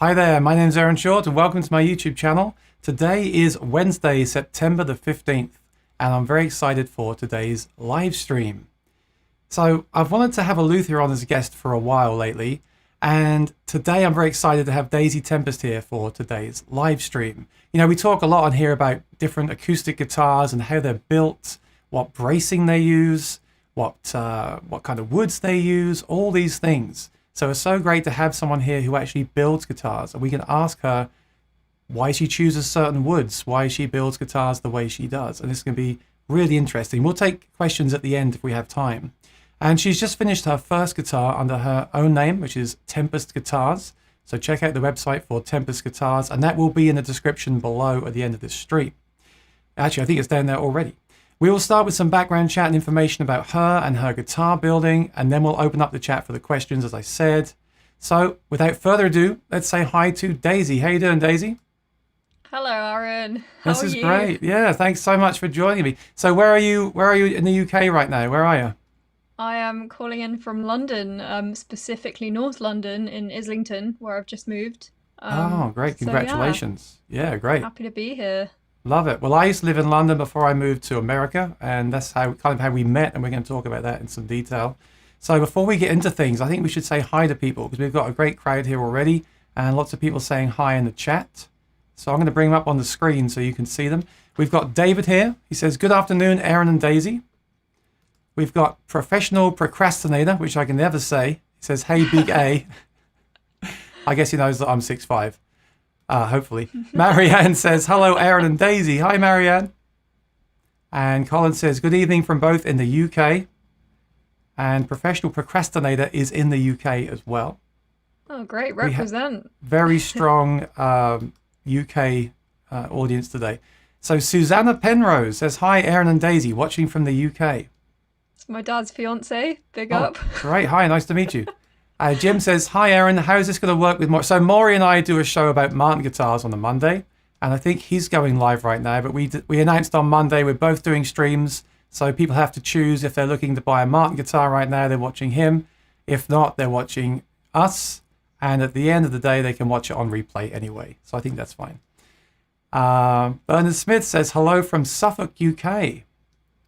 Hi there, my name is Aaron Short and welcome to my YouTube channel. Today is Wednesday, September the 15th, and I'm very excited for today's live stream. So I've wanted to have a luthier on as a guest for a while lately. And today I'm very excited to have Daisy Tempest here for today's live stream. You know, we talk a lot on here about different acoustic guitars and how they're built, what bracing they use, what kind of woods they use, all these things. So it's so great to have someone here who actually builds guitars, and we can ask her why she chooses certain woods, why she builds guitars the way she does. And this is going to be really interesting. We'll take questions at the end if we have time. And she's just finished her first guitar under her own name, which is Tempest Guitars. So check out the website for Tempest Guitars, and that will be in the description below at the end of this stream. Actually, I think it's down there already. We will start with some background chat and information about her and her guitar building, and then we'll open up the chat for the questions, as I said. So without further ado, let's say hi to Daisy. How you doing, Daisy? Hello, Aaron. How This are is you? great. Yeah, thanks so much for joining me. So where are you? Where are you in the UK right now? Where are you? I am calling in from London, specifically North London in Islington, where I've just moved. Oh, great. So yeah, Congratulations. Yeah, great. happy to be here. Love it. Well, I used to live in London before I moved to America, and that's how we met, and we're going to talk about that in some detail. So before we get into things, I think we should say hi to people because we've got a great crowd here already and lots of people saying hi in the chat. So I'm going to bring them up on the screen so you can see them. We've got David here. He says, "Good afternoon, Aaron and Daisy." We've got Professional Procrastinator, which I can never say. He says, "Hey, Big A." I guess he knows that I'm 6'5". Hopefully. Marianne says, "Hello, Aaron and Daisy." Hi, Marianne. And Colin says, "Good evening from both in the UK." And Professional Procrastinator is in the UK as well. Oh, great. We have Represent. very strong UK audience today. So Susanna Penrose says, "Hi, Aaron and Daisy, watching from the UK." It's my dad's fiance. Big Oh, up. great. Hi, nice to meet you. Jim says, "Hi, Aaron. How is this going to work with Maury?" So Maury and I do a show about Martin guitars on a Monday, and I think he's going live right now. But we announced on Monday we're both doing streams, so people have to choose if they're looking to buy a Martin guitar right now. They're watching him. If not, they're watching us. And at the end of the day, they can watch it on replay anyway. So I think that's fine. Bernard Smith says, "Hello from Suffolk, UK."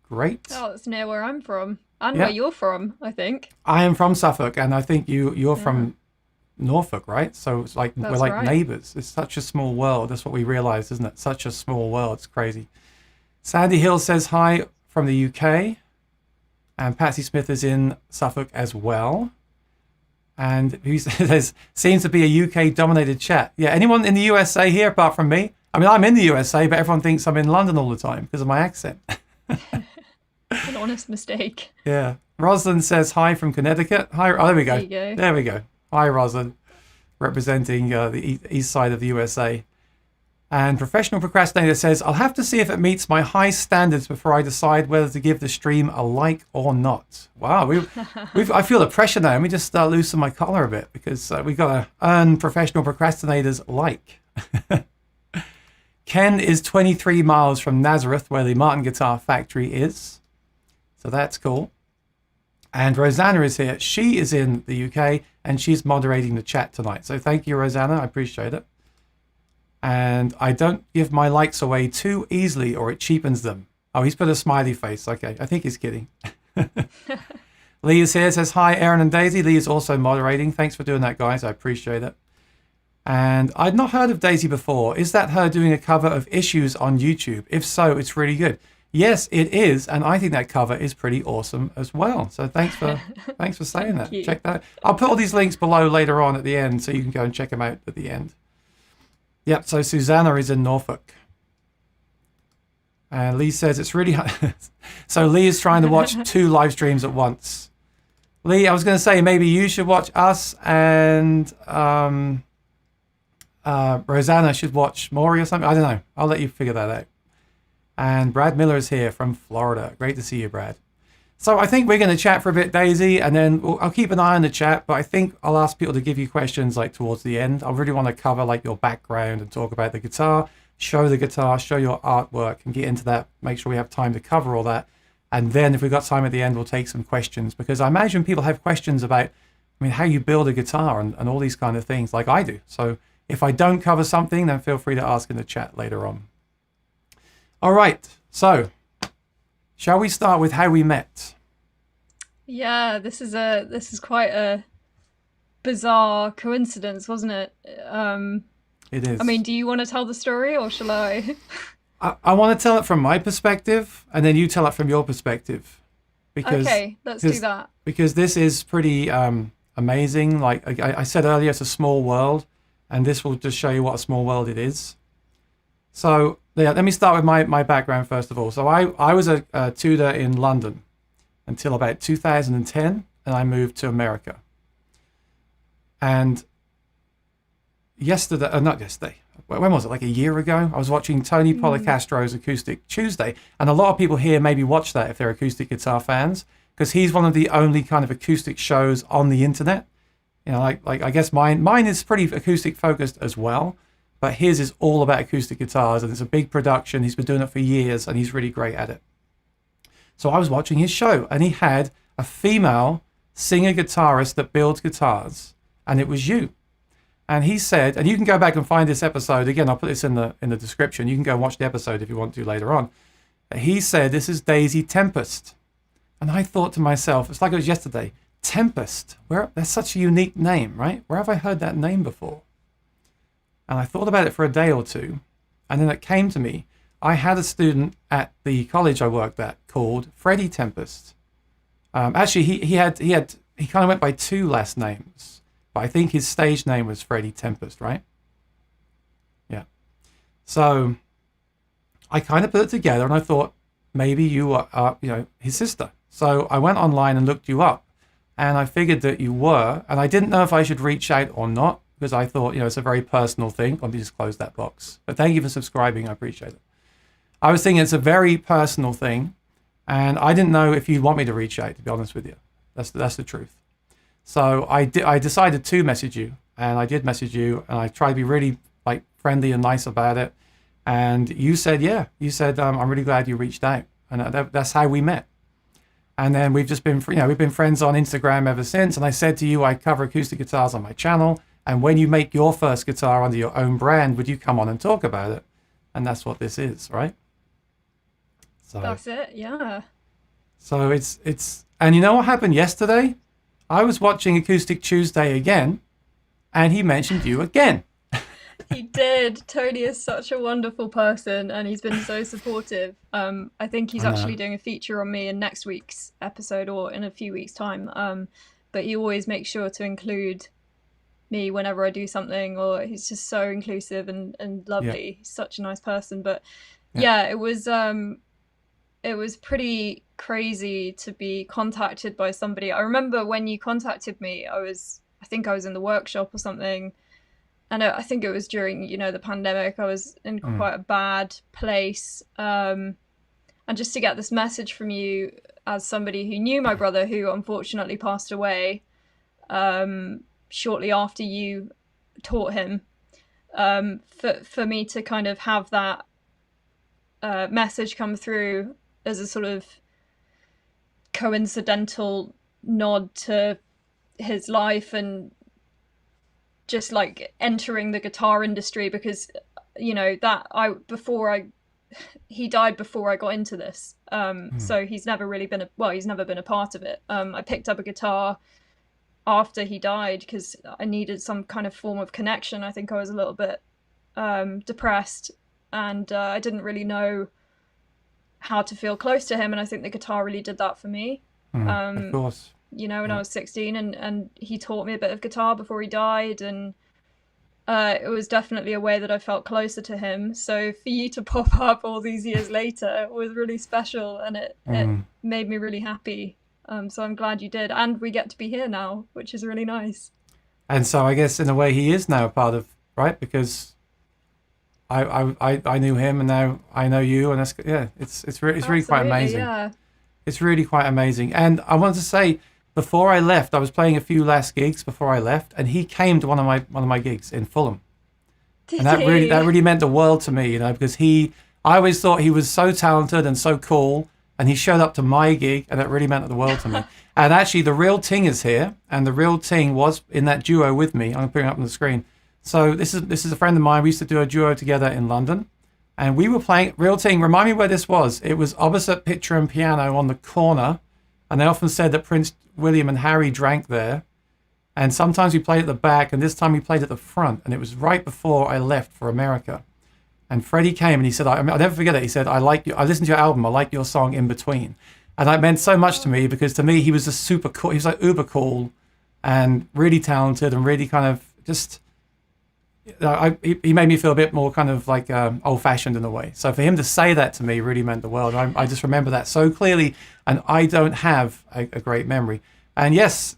Great. Oh, that's near where I'm from. And Yeah. where you're from, I think. I am from Suffolk, and I think you're Yeah, from Norfolk, right? So it's like we're that's like right. neighbors. It's such a small world. That's what we realized, isn't it? Such a small world. It's crazy. Sandy Hill says hi from the UK, and Patsy Smith is in Suffolk as well. And who says seems to be a UK dominated chat. Yeah, anyone in the USA here apart from me? I mean, I'm in the USA, but everyone thinks I'm in London all the time because of my accent. An honest mistake. Yeah. Rosalind says hi from Connecticut. Hi. Oh, there we There go. you go. There we go. Hi, Rosalind, representing the east side of the USA. And Professional Procrastinator says, "I'll have to see if it meets my high standards before I decide whether to give the stream a like or not." Wow, I feel the pressure now. Let me just loosen my collar a bit because we've got to earn Professional Procrastinator's like. Ken is 23 miles from Nazareth, where the Martin Guitar Factory is. So that's cool. And Rosanna is here. She is in the UK, and she's moderating the chat tonight. So thank you, Rosanna. I appreciate it. And I don't give my likes away too easily or it cheapens them. Oh, he's put a smiley face. Okay, I think he's kidding. Lee is here, says, "Hi, Aaron and Daisy." Lee is also moderating. Thanks for doing that, guys. I appreciate it. And I'd not heard of Daisy before. Is that her doing a cover of Issues on YouTube? If so, it's really good. Yes, it is. And I think that cover is pretty awesome as well. So thanks for saying Thank that. you. Check that. I'll put all these links below later on at the end so you can go and check them out at the end. Yep, so Susanna is in Norfolk. And Lee says it's really hard. So Lee is trying to watch 2 live streams at once. Lee, I was going to say maybe you should watch us and Rosanna should watch Maury or something. I don't know. I'll let you figure that out. And Brad Miller is here from Florida. Great to see you, Brad. So I think we're going to chat for a bit, Daisy, and then I'll keep an eye on the chat, but I think I'll ask people to give you questions like towards the end. I really want to cover like your background and talk about the guitar, show the guitar, show your artwork and get into that, make sure we have time to cover all that. And then if we've got time at the end, we'll take some questions because I imagine people have questions about, how you build a guitar and all these kind of things like I do. So if I don't cover something, then feel free to ask in the chat later on. All right, so shall we start with how we met? Yeah, this is quite a bizarre coincidence, wasn't it? It I mean, is. do you want to tell the story or shall I? I want to tell it from my perspective, and then you tell it from your perspective, because Okay, let's do because that. because this is pretty amazing. Like I said earlier, it's a small world, and this will just show you what a small world it is. So yeah, let me start with my background first of all. So I was a tutor in London until about 2010, and I moved to America. And yesterday, not yesterday, when was it? Like a year ago, I was watching Tony Mm. Policastro's Acoustic Tuesday, and a lot of people here maybe watch that if they're acoustic guitar fans, because he's one of the only kind of acoustic shows on the internet. You know, like I guess mine is pretty acoustic focused as well, but his is all about acoustic guitars, and it's a big production. He's been doing it for years, and he's really great at it. So I was watching his show, and he had a female singer guitarist that builds guitars, and it was you. And he said, and you can go back and find this episode again. I'll put this in the description. You can go and watch the episode if you want to later on. He said, "This is Daisy Tempest," and I thought to myself, it's like it was yesterday. Tempest, where that's such a unique name, right? Where have I heard that name before? And I thought about it for a day or two, and then it came to me. I had a student at the college I worked at called Freddie Tempest. Actually, he kind of went by two last names, but I think his stage name was Freddie Tempest, right? Yeah. So I kind of put it together, and I thought maybe you are, his sister. So I went online and looked you up, and I figured that you were, and I didn't know if I should reach out or not because I thought, it's a very personal thing. Let me just close that box. But thank you for subscribing. I appreciate it. I was thinking it's a very personal thing, and I didn't know if you'd want me to reach out, to be honest with you. That's the truth. So I decided to message you, and I did message you, and I tried to be really like friendly and nice about it. And you said, yeah, you said, I'm really glad you reached out, and that's how we met. And then we've just been, we've been friends on Instagram ever since. And I said to you, I cover acoustic guitars on my channel, and when you make your first guitar under your own brand, would you come on and talk about it? And that's what this is, right? So, That's it. Yeah. so and you know what happened yesterday? I was watching Acoustic Tuesday again, and he mentioned you again. He did. Tony is such a wonderful person and he's been so supportive. I think he's I actually know. doing a feature on me in next week's episode or in a few weeks' time. But he always makes sure to include me whenever I do something, or he's just so inclusive and Yeah, lovely. He's such a nice person. But yeah. yeah, it was pretty crazy to be contacted by somebody. I remember when you contacted me, I think I was in the workshop or something, and I think it was during the pandemic. I was in Mm, quite a bad place, and just to get this message from you as somebody who knew my brother, who unfortunately passed away shortly after you taught him, for me to kind of have that message come through as a sort of coincidental nod to his life and just like entering the guitar industry, because that I before I he died before I got into this, mm, so he's never really been he's never been a part of it. I picked up a guitar after he died because I needed some kind of form of connection. I think I was a little bit depressed, and I didn't really know how to feel close to him, and I think the guitar really did that for me. of um course. when I Yeah. was 16, and he taught me a bit of guitar before he died, and it was definitely a way that I felt closer to him. So for you to pop up all these years later was really special, and it Mm. made me really happy. So I'm glad you did, and we get to be here now, which is really nice. And so I guess in a way he is now a part of, right? Because I knew him, and now I know you, and that's, yeah, it's really quite Absolutely, amazing. yeah. It's really quite amazing. And I wanted to say, before I left, I was playing a few last gigs before I left, and he came to one of my gigs in Fulham, and Did he? that really meant the world to me, because I always thought he was so talented and so cool, and he showed up to my gig, and that really meant the world to me. And actually, the real Ting is here, and the real Ting was in that duo with me. I'm gonna put it up on the screen. So this is a friend of mine. We used to do a duo together in London, and we were playing real Ting. Remind me where this was. It was opposite Picture and Piano on the corner And they often said that Prince William and Harry drank there. And sometimes we played at the back, and this time we played at the front. And it was right before I left for America. And Freddie came and he said, I'll never forget it. He said, I like you. I listened to your album. I like your song In Between. And that meant so much to me because to me, he was just super cool. He was like uber cool and really talented and really kind of just, he made me feel a bit more kind of like old fashioned in a way. So for him to say that to me really meant the world. I just remember that so clearly, and I don't have a great memory. And yes,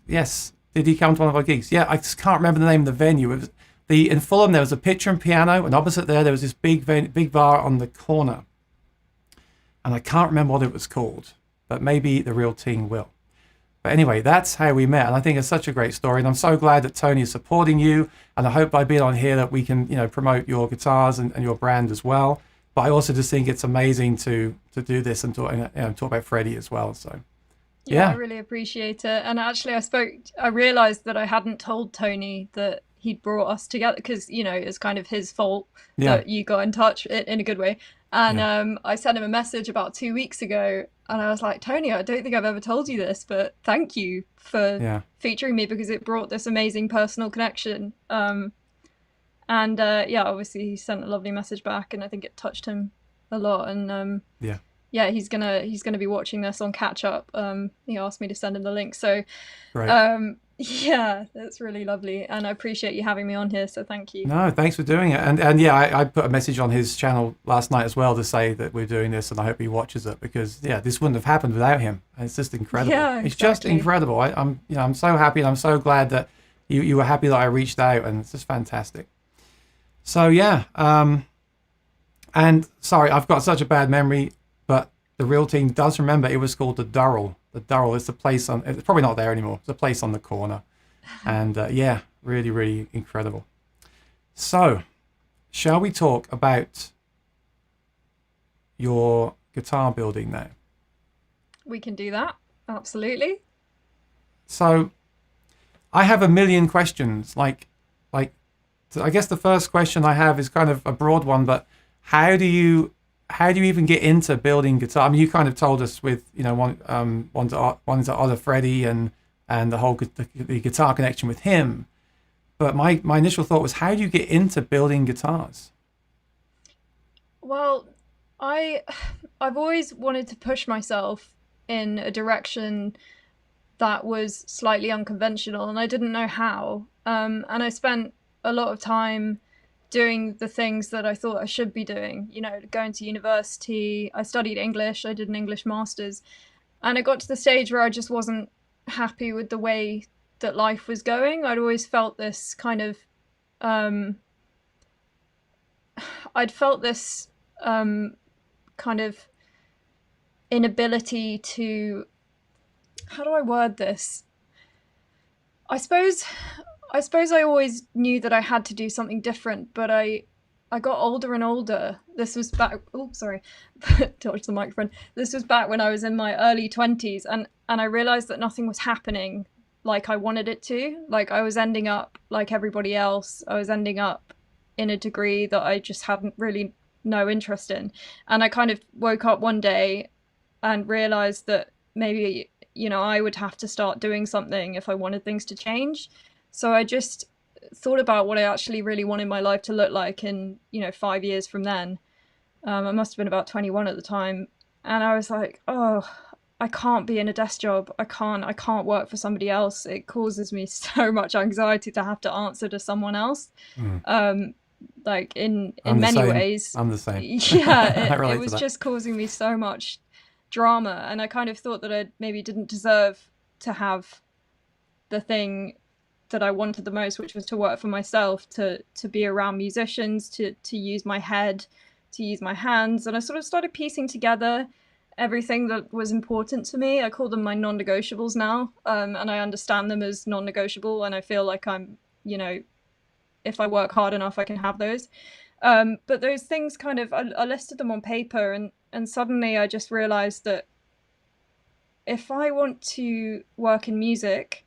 did he come to one of our gigs? Yeah, I just can't remember the name of the venue. It was in Fulham. There was a picture and piano, and opposite there was this big bar on the corner, and I can't remember what it was called, but maybe the real team will. But anyway, that's how we met, and I think it's such a great story, and I'm so glad that Tony is supporting you, and I hope by being on here that we can, promote your guitars and your brand as well. But I also just think it's amazing to do this and talk about Freddie as well. So yeah, I really appreciate it. And actually, I realized that I hadn't told Tony that he'd brought us together because, it's kind of his fault that you got in touch in a good way. And I sent him a message about 2 weeks ago, and I was like, Tony, I don't think I've ever told you this, but thank you for featuring me because it brought this amazing personal connection. Obviously he sent a lovely message back, and I think it touched him a lot. And he's gonna be watching this on catch up. He asked me to send him the link, so great. That's really lovely, and I appreciate you having me on here, so thank you. No, thanks for doing it. And I put a message on his channel last night as well to say that we're doing this, and I hope he watches it because this wouldn't have happened without him. And it's just incredible. Yeah, exactly. It's just incredible. I'm so happy, and I'm so glad that you were happy that I reached out, and it's just fantastic. So and sorry, I've got such a bad memory, but the real team does remember it was called the Durrell. The Durrell is the place it's probably not there anymore. It's a place on the corner. And really, really incredible. So, shall we talk about your guitar building now? We can do that. Absolutely. So, I have a million questions. Like, I guess the first question I have is kind of a broad one, but how do you even get into building guitar? I mean, you kind of told us with, one to Other Freddie and the whole the guitar connection with him. But my initial thought was, how do you get into building guitars? Well, I've always wanted to push myself in a direction that was slightly unconventional, and I didn't know how. And I spent a lot of time doing the things that I thought I should be doing, going to university. I studied English. I did an English master's, and I got to the stage where I just wasn't happy with the way that life was going. I'd always felt this kind of kind of inability to, how do I word this? I suppose I always knew that I had to do something different, but I got older and older. This was back, touch the microphone. This was back when I was in my early 20s, and I realized that nothing was happening like I wanted it to. Like, I was ending up like everybody else. I was ending up in a degree that I just hadn't really no interest in. And I kind of woke up one day and realized that maybe, I would have to start doing something if I wanted things to change. So I just thought about what I actually really wanted my life to look like in, 5 years from then. I must have been about 21 at the time. And I was like, oh, I can't be in a desk job. I can't work for somebody else. It causes me so much anxiety to have to answer to someone else. Like in many ways. I'm the same. Yeah, it was just causing me so much drama. And I kind of thought that I maybe didn't deserve to have the thing that I wanted the most, which was to work for myself, to be around musicians, to use my head, to use my hands. And I sort of started piecing together everything that was important to me. I call them my non-negotiables now, and I understand them as non-negotiable, and I feel like I'm, if I work hard enough, I can have those. But those things kind of, I listed them on paper, and suddenly I just realized that if I want to work in music,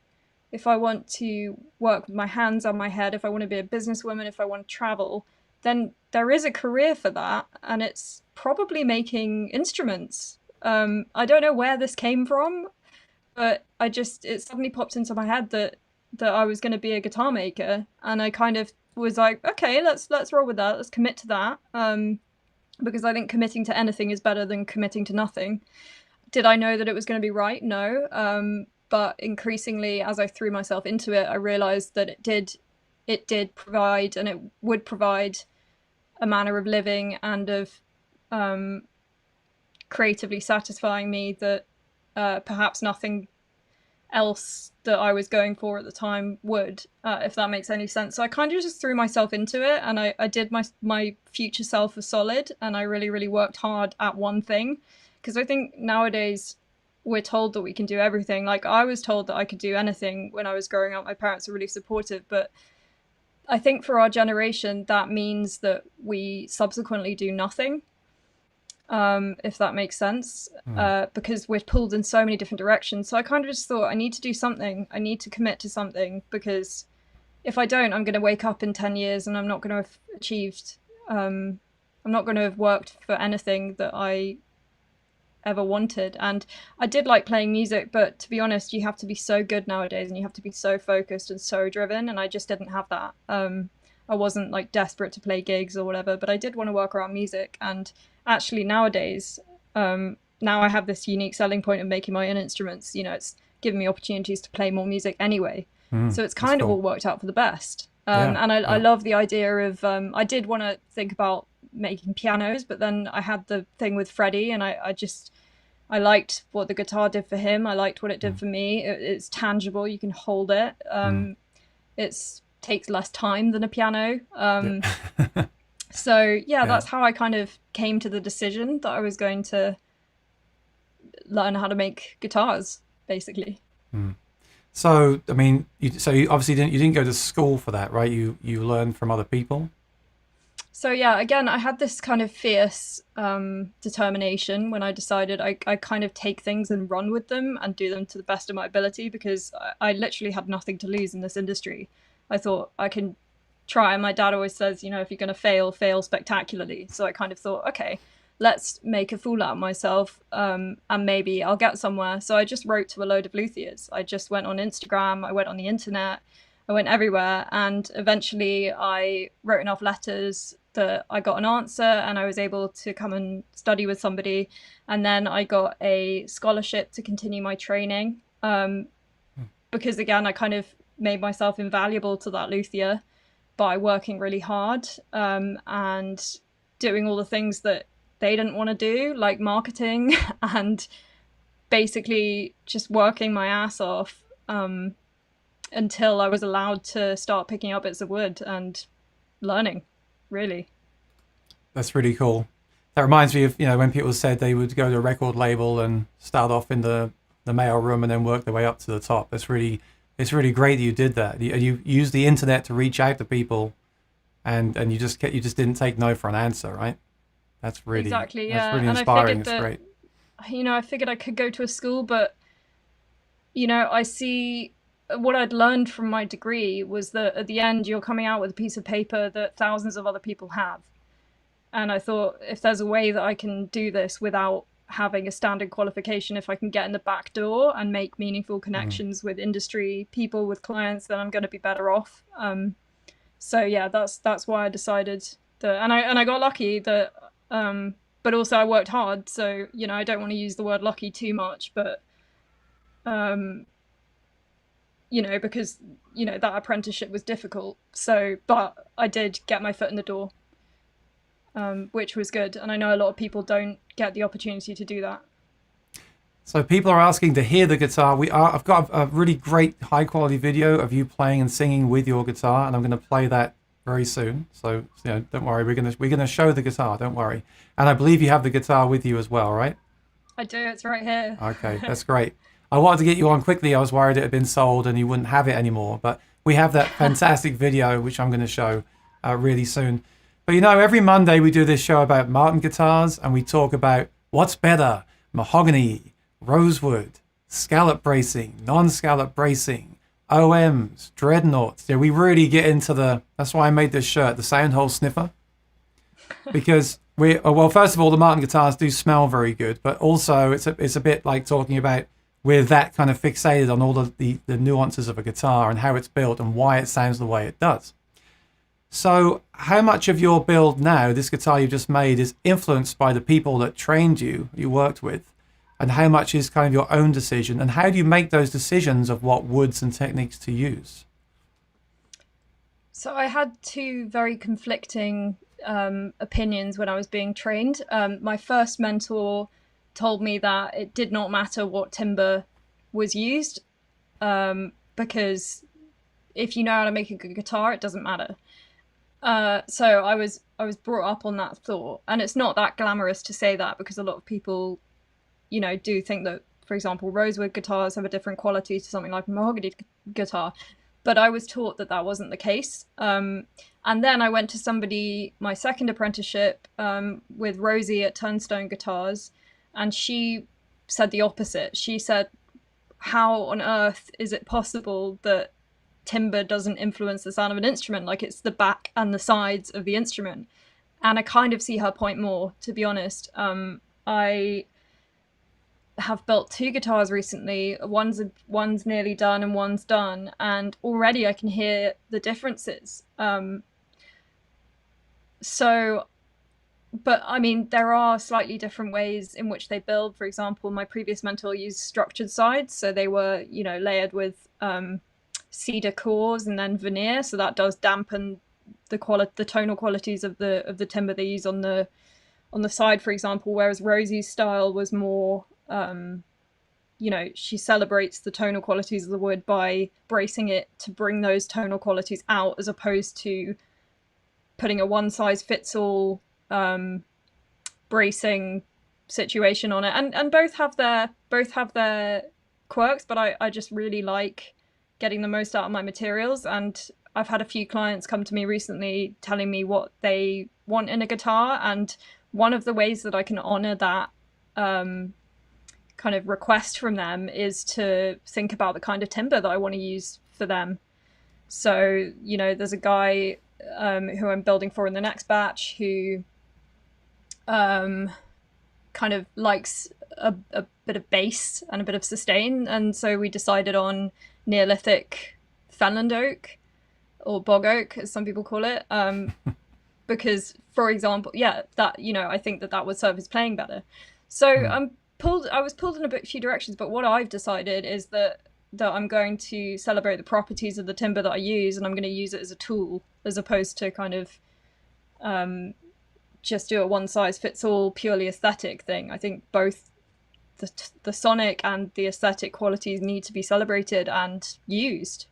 if I want to work with my hands on my head, if I want to be a businesswoman, if I want to travel, then there is a career for that, and it's probably making instruments. I don't know where this came from, but it suddenly popped into my head that I was going to be a guitar maker, and I kind of was like, okay, let's roll with that. Let's commit to that. Because I think committing to anything is better than committing to nothing. Did I know that it was going to be right? No. But increasingly, as I threw myself into it, I realized that it did provide, and it would provide, a manner of living and of creatively satisfying me that perhaps nothing else that I was going for at the time would, if that makes any sense. So I kind of just threw myself into it, and I did my future self a solid, and I really, really worked hard at one thing. Because I think nowadays we're told that we can do everything. Like, I was told that I could do anything when I was growing up. My parents were really supportive, but I think for our generation, that means that we subsequently do nothing, if that makes sense, because we're pulled in so many different directions. So I kind of just thought, I need to do something. I need to commit to something, because if I don't, I'm going to wake up in 10 years and I'm not going to have achieved, I'm not going to have worked for anything that I ever wanted. And I did like playing music, but to be honest, you have to be so good nowadays, and you have to be so focused and so driven, and I just didn't have that. I wasn't like desperate to play gigs or whatever, but I did want to work around music. And actually nowadays, now I have this unique selling point of making my own instruments. You know, it's given me opportunities to play more music anyway. So it's kind of all worked out for the best. And I love the idea of, I did want to think about making pianos, but then I had the thing with Freddie, and I liked what the guitar did for him. I liked what it did for me. It's tangible. You can hold it. It's takes less time than a piano. So that's how I kind of came to the decision that I was going to learn how to make guitars, basically. So, I mean, you obviously didn't go to school for that, right? You learned from other people. So again, I had this kind of fierce determination when I decided I kind of take things and run with them and do them to the best of my ability, because I literally had nothing to lose in this industry. I thought, I can try. And my dad always says, you know, if you're going to fail spectacularly. So I kind of thought, okay, let's make a fool out of myself, and maybe I'll get somewhere. So I just wrote to a load of luthiers. I just went on Instagram, I went on the internet, I went everywhere, and eventually I wrote enough letters that I got an answer, and I was able to come and study with somebody. And then I got a scholarship to continue my training, because again, I kind of made myself invaluable to that luthier by working really hard, and doing all the things that they didn't want to do, like marketing, and basically just working my ass off until I was allowed to start picking up bits of wood and learning, really. That's really cool. That reminds me of, you know, when people said they would go to a record label and start off in the mail room and then work their way up to the top. It's really great that you did that. You used the internet to reach out to people, and you just didn't take no for an answer, right? That's really exactly, that's really inspiring. It's great. You know, I figured I could go to a school, but you know, I see what I'd learned from my degree was that at the end you're coming out with a piece of paper that thousands of other people have. And I thought, if there's a way that I can do this without having a standard qualification, if I can get in the back door and make meaningful connections with industry people, with clients, then I'm going to be better off. So yeah, that's why I decided that, and I got lucky that, but also I worked hard. So, you know, I don't want to use the word lucky too much, but, you know, because, you know, that apprenticeship was difficult. So, but I did get my foot in the door, which was good. And I know a lot of people don't get the opportunity to do that. So people are asking to hear the guitar. I've got a really great high quality video of you playing and singing with your guitar, and I'm going to play that very soon. So, you know, don't worry. We're going to show the guitar. Don't worry. And I believe you have the guitar with you as well, right? I do. It's right here. Okay, that's great. I wanted to get you on quickly. I was worried it had been sold and you wouldn't have it anymore. But we have that fantastic video, which I'm going to show really soon. But, you know, every Monday we do this show about Martin guitars, and we talk about what's better: mahogany, rosewood, scallop bracing, non-scallop bracing, OMs, dreadnoughts. Yeah, we really get into that's why I made this shirt, the Soundhole Sniffer. Because well, first of all, the Martin guitars do smell very good, but also it's a bit like talking about with that kind of fixated on all the nuances of a guitar and how it's built and why it sounds the way it does. So how much of your build now, this guitar you just made, is influenced by the people that trained you worked with, and how much is kind of your own decision, and how do you make those decisions of what woods and techniques to use? So I had two very conflicting opinions when I was being trained. My first mentor told me that it did not matter what timber was used, because if you know how to make a good guitar, it doesn't matter. So I was brought up on that thought, and it's not that glamorous to say that, because a lot of people, do think that, for example, rosewood guitars have a different quality to something like a mahogany guitar. But I was taught that that wasn't the case. And then I went to my second apprenticeship with Rosie at Turnstone Guitars, and she said the opposite. She said, how on earth is it possible that timber doesn't influence the sound of an instrument? Like, it's the back and the sides of the instrument. And I kind of see her point more, to be honest. I have built two guitars recently. One's nearly done and one's done, and already I can hear the differences. But I mean, there are slightly different ways in which they build. For example, my previous mentor used structured sides, so they were, layered with cedar cores and then veneer, so that does dampen the tonal qualities of the timber they use on the side, for example. Whereas Rosie's style was more, she celebrates the tonal qualities of the wood by bracing it to bring those tonal qualities out, as opposed to putting a one-size-fits-all bracing situation on it. And both have their quirks, but I just really like getting the most out of my materials. And I've had a few clients come to me recently telling me what they want in a guitar, and one of the ways that I can honor that kind of request from them is to think about the kind of timber that I want to use for them. So, there's a guy who I'm building for in the next batch who kind of likes a bit of bass and a bit of sustain, and so we decided on Neolithic Fenland oak, or bog oak as some people call it, because, for example, I think that would serve his playing better. So I was pulled in a few directions, but what I've decided is that I'm going to celebrate the properties of the timber that I use, and I'm going to use it as a tool, as opposed to kind of just do a one-size-fits-all purely aesthetic thing. I think both the sonic and the aesthetic qualities need to be celebrated and used.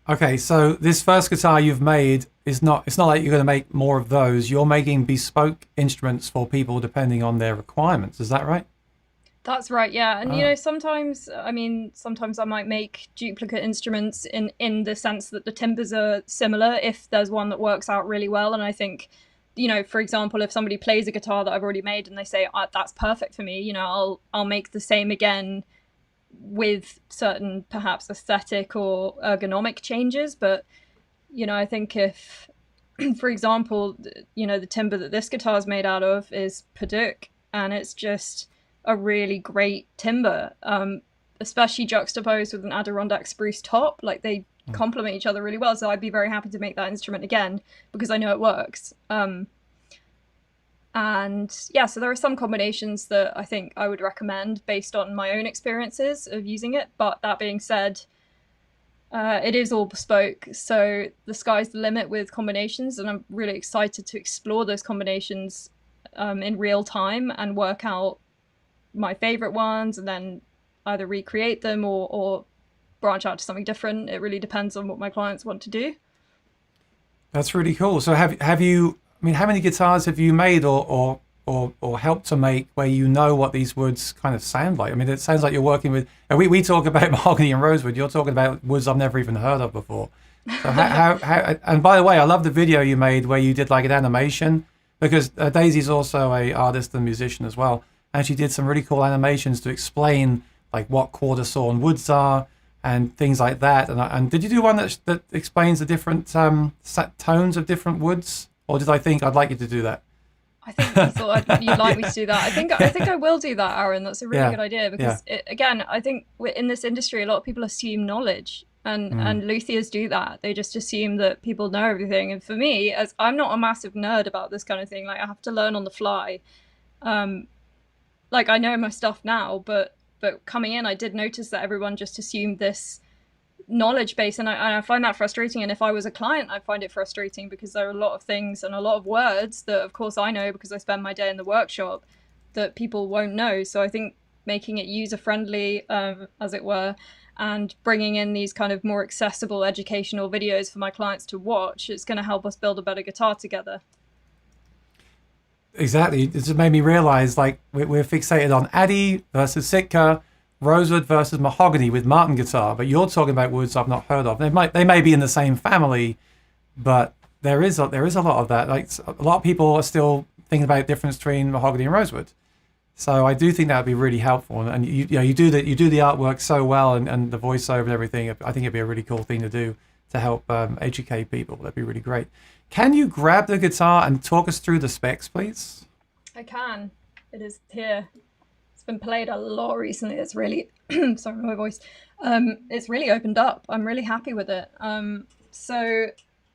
Okay, so this first guitar you've made it's not like you're going to make more of those. You're making bespoke instruments for people depending on their requirements. Is that right? That's right, yeah. And sometimes I might make duplicate instruments in the sense that the timbers are similar if there's one that works out really well. And I think, for example, if somebody plays a guitar that I've already made and they say, that's perfect for me, I'll make the same again with certain perhaps aesthetic or ergonomic changes. But I think if, for example, the timber that this guitar is made out of is Padauk, and it's just a really great timber, especially juxtaposed with an Adirondack spruce top. Like, they complement each other really well, so I'd be very happy to make that instrument again because I know it works. And yeah, so there are some combinations that I think I would recommend based on my own experiences of using it. But that being said, it is all bespoke, so the sky's the limit with combinations, and I'm really excited to explore those combinations in real time and work out my favorite ones, and then either recreate them or branch out to something different. It really depends on what my clients want to do. That's really cool. So have you, how many guitars have you made or helped to make where what these woods kind of sound like? It sounds like you're working with, we talk about mahogany and rosewood, you're talking about woods I've never even heard of before. So how and by the way, I love the video you made where you did like an animation, because Daisy's also an artist and musician as well, and she did some really cool animations to explain like what quarter sawn woods are and things like that. And did you do one that explains the different tones of different woods, or did I think I'd like you to do that? I think you thought you'd like me to do that. I think I will do that, Aaron. That's a really good idea because again, I think in this industry, a lot of people assume knowledge, and luthiers do that. They just assume that people know everything. And for me, as I'm not a massive nerd about this kind of thing, like I have to learn on the fly. Like I know my stuff now, but coming in, I did notice that everyone just assumed this knowledge base, and I find that frustrating. And if I was a client, I find it frustrating because there are a lot of things and a lot of words that of course I know because I spend my day in the workshop that people won't know. So I think making it user friendly, as it were, and bringing in these kind of more accessible educational videos for my clients to watch, it's going to help us build a better guitar together. Exactly. It just made me realize, like, we're fixated on Addy versus Sitka, rosewood versus mahogany with Martin guitar, but you're talking about woods I've not heard of. They may be in the same family, but there is a lot of that. Like a lot of people are still thinking about the difference between mahogany and rosewood. So I do think that would be really helpful. And you do the artwork so well, and the voiceover and everything. I think it'd be a really cool thing to do to help educate people. That'd be really great. Can you grab the guitar and talk us through the specs, please? I can. It is here. It's been played a lot recently. It's really, sorry, my voice. It's really opened up. I'm really happy with it. So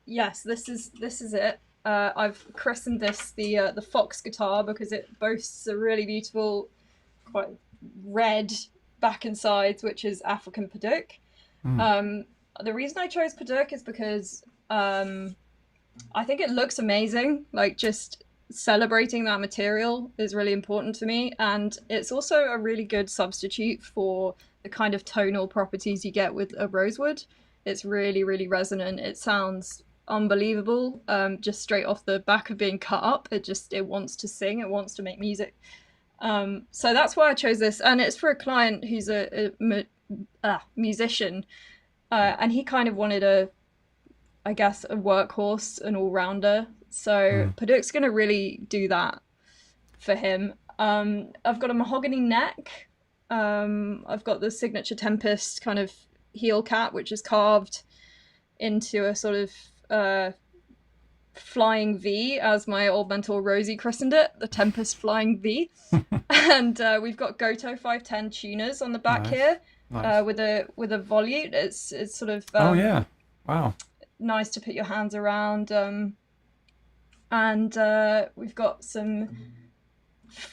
yes, this is it. I've christened this the Fox guitar because it boasts a really beautiful, quite red back and sides, which is African Padauk. The reason I chose Padauk is because I think it looks amazing. Like just celebrating that material is really important to me, and it's also a really good substitute for the kind of tonal properties you get with a rosewood. It's really, really resonant. It sounds unbelievable, just straight off the back of being cut up. It wants to sing, it wants to make music. So that's why I chose this, and it's for a client who's a musician, and he kind of wanted a workhorse, an all-rounder. So Padauk's going to really do that for him. I've got a mahogany neck. I've got the signature Tempest kind of heel cap, which is carved into a sort of flying V, as my old mentor Rosie christened it, the Tempest flying V. And we've got Goto 510 tuners on the back here, with a volute. It's sort of oh yeah, wow, nice to put your hands around. And we've got some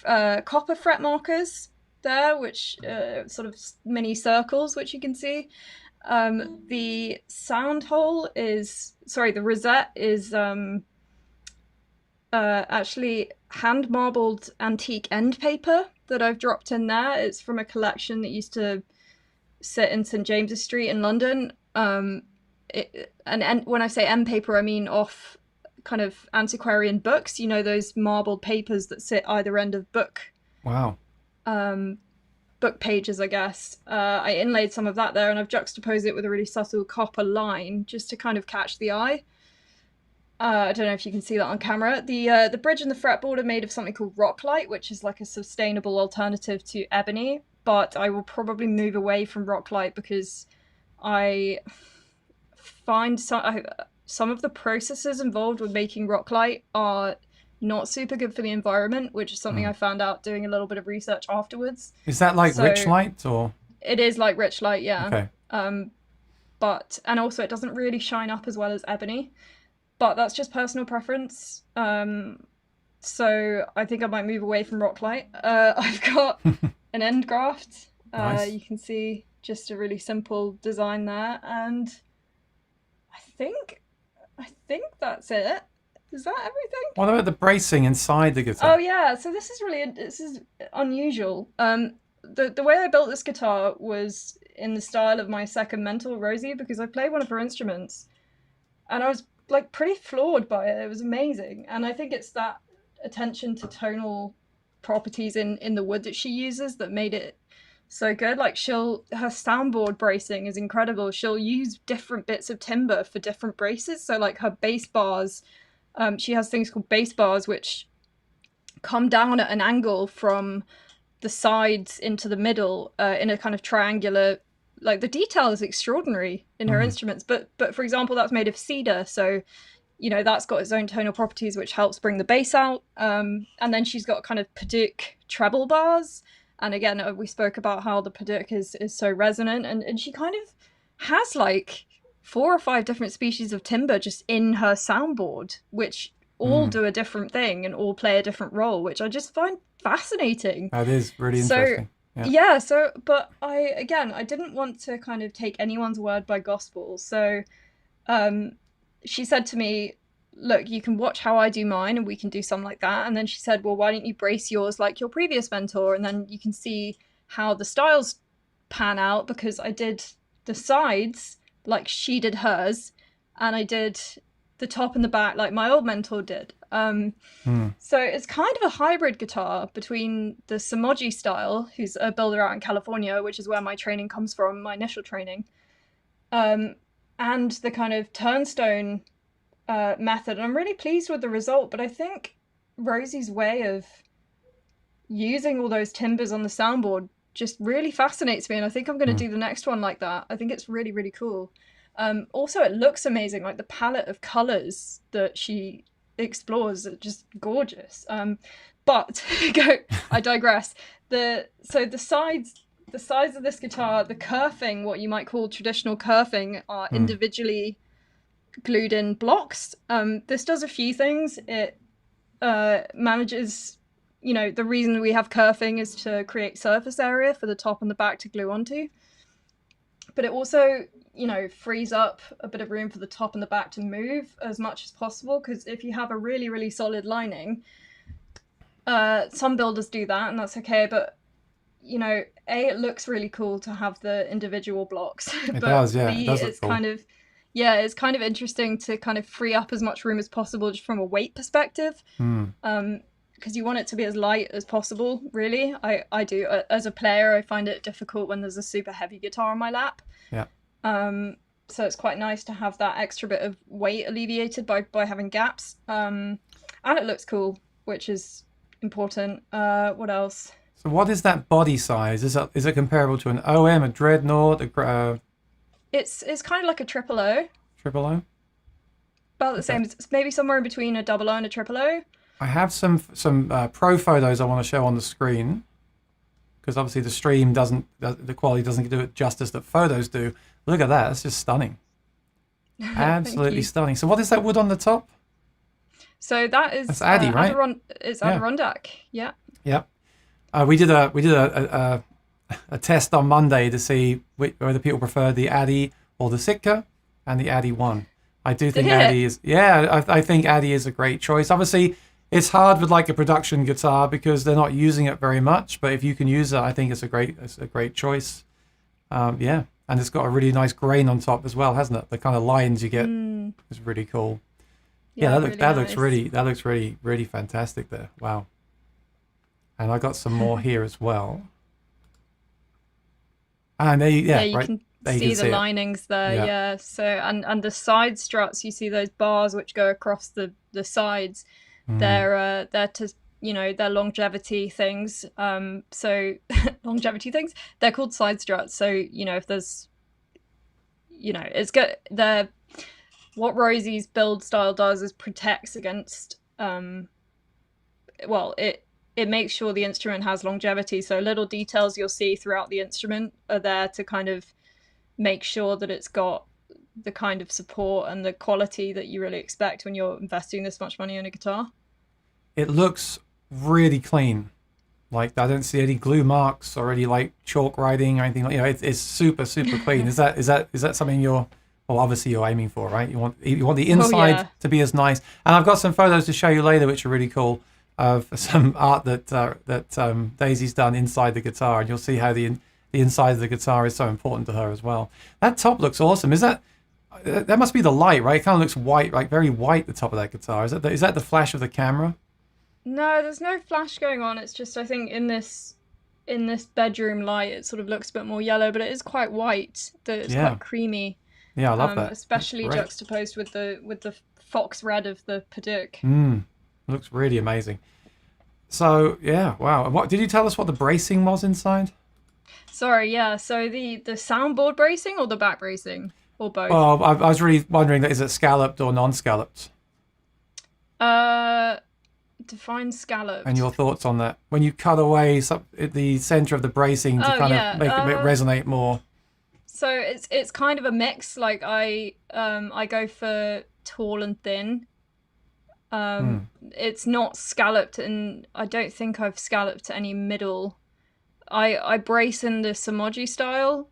copper fret markers there, which sort of mini circles, which you can see. The the rosette is actually hand marbled antique end paper that I've dropped in there. It's from a collection that used to sit in St James's Street in London. And when I say end paper, I mean off kind of antiquarian books, you know, those marbled papers that sit either end of book. Wow. Book pages, I guess. I inlaid some of that there, and I've juxtaposed it with a really subtle copper line just to kind of catch the eye. I don't know if you can see that on camera. The bridge and the fretboard are made of something called Rocklight, which is like a sustainable alternative to ebony, but I will probably move away from Rocklight because I find some of the processes involved with making Rocklight are not super good for the environment, which is something I found out doing a little bit of research afterwards. Is that like rich light, or? It is like rich light, yeah. Okay. And also it doesn't really shine up as well as ebony, but that's just personal preference. So I think I might move away from Rocklight. I've got an end graft. Nice. You can see just a really simple design there, and I think that's it. Is that everything? What about the bracing inside the guitar? Oh yeah, so this is unusual. The way I built this guitar was in the style of my second mentor, Rosie, because I played one of her instruments, and I was like pretty floored by it. It was amazing, and I think it's that attention to tonal properties in the wood that she uses that made it so good. Like her soundboard bracing is incredible. She'll use different bits of timber for different braces. So like her bass bars, she has things called bass bars which come down at an angle from the sides into the middle, in a kind of triangular, like the detail is extraordinary in her instruments. But for example, that's made of cedar, so that's got its own tonal properties, which helps bring the bass out. And then she's got kind of Padauk treble bars. And again, we spoke about how the Padauk is so resonant. And she kind of has like 4 or 5 different species of timbre just in her soundboard, which all do a different thing and all play a different role, which I just find fascinating. That is really interesting. But I didn't want to kind of take anyone's word by gospel. So she said to me, look, you can watch how I do mine and we can do something like that. And then she said, well, why don't you brace yours like your previous mentor? And then you can see how the styles pan out, because I did the sides like she did hers, and I did the top and the back like my old mentor did. So it's kind of a hybrid guitar between the Samoji style, who's a builder out in California, which is where my training comes from, my initial training, and the kind of turnstone method. And I'm really pleased with the result, but I think Rosie's way of using all those timbres on the soundboard just really fascinates me, and I think I'm going to do the next one like that. I think it's really, really cool. Also, it looks amazing, like the palette of colors that she explores are just gorgeous. But I digress. The sides of this guitar, the kerfing, what you might call traditional kerfing, are individually glued in blocks. This does a few things. It manages, the reason we have kerfing is to create surface area for the top and the back to glue onto. But it also, frees up a bit of room for the top and the back to move as much as possible. Because if you have a really, really solid lining, some builders do that, and that's okay. But, it looks really cool to have the individual blocks. It does, yeah. B, it does look it's cool. it's kind of interesting to kind of free up as much room as possible just from a weight perspective. Because you want it to be as light as possible, really. I do. As a player, I find it difficult when there's a super heavy guitar on my lap. Yeah. So it's quite nice to have that extra bit of weight alleviated by having gaps. And it looks cool, which is important. What else? So what is that body size? Is it comparable to an OM, a Dreadnought, It's kind of like a triple O. Triple O? About the same. It's maybe somewhere in between a double O and a triple O. I have some pro photos I want to show on the screen, because obviously the stream the quality doesn't do it justice that photos do. Look at that. That's just stunning. Absolutely stunning. So what is that wood on the top? So that's Addy, right? It's Adirondack. Yeah. Yep. We did a test on Monday to see whether people prefer the Addy or the Sitka, and the Addy won. I do think Addy is. Yeah, I think Addy is a great choice. Obviously, it's hard with like a production guitar because they're not using it very much. But if you can use it, I think it's a great choice. Yeah, and it's got a really nice grain on top as well, hasn't it? The kind of lines you get is really cool. Yeah, that looks really, really fantastic there. Wow. And I got some more here as well. And you can see the linings there. Yeah. So and the side struts, you see those bars which go across the sides. They're to they're longevity things. So longevity things. They're called side struts. So if there's it's good. What Rosie's build style does is protects against it makes sure the instrument has longevity. So little details you'll see throughout the instrument are there to kind of make sure that it's got the kind of support and the quality that you really expect when you're investing this much money in a guitar. It looks really clean. Like I don't see any glue marks or any like chalk writing or anything. It's super, super clean. Is that something you're obviously you're aiming for, right? You want the inside to be as nice. And I've got some photos to show you later, which are really cool, of some art that Daisy's done inside the guitar, and you'll see how the inside of the guitar is so important to her as well. That top looks awesome. Is that must be the light, right? It kind of looks white, like very white. The top of that guitar is that the flash of the camera? No, there's no flash going on. It's just I think in this bedroom light, it sort of looks a bit more yellow, but it is quite white. It's quite creamy. Yeah, I love that. Especially juxtaposed with the fox red of the Padauk. Looks really amazing. So yeah, wow. What did you tell us what the bracing was inside? Sorry, yeah. So the soundboard bracing or the back bracing or both? Well, I was really wondering, is it scalloped or non-scalloped? Define scalloped. And your thoughts on that. When you cut away the center of the bracing to kind of make it resonate more. So it's kind of a mix. Like I go for tall and thin. It's not scalloped, and I don't think I've scalloped any middle. I brace in the Samoji style,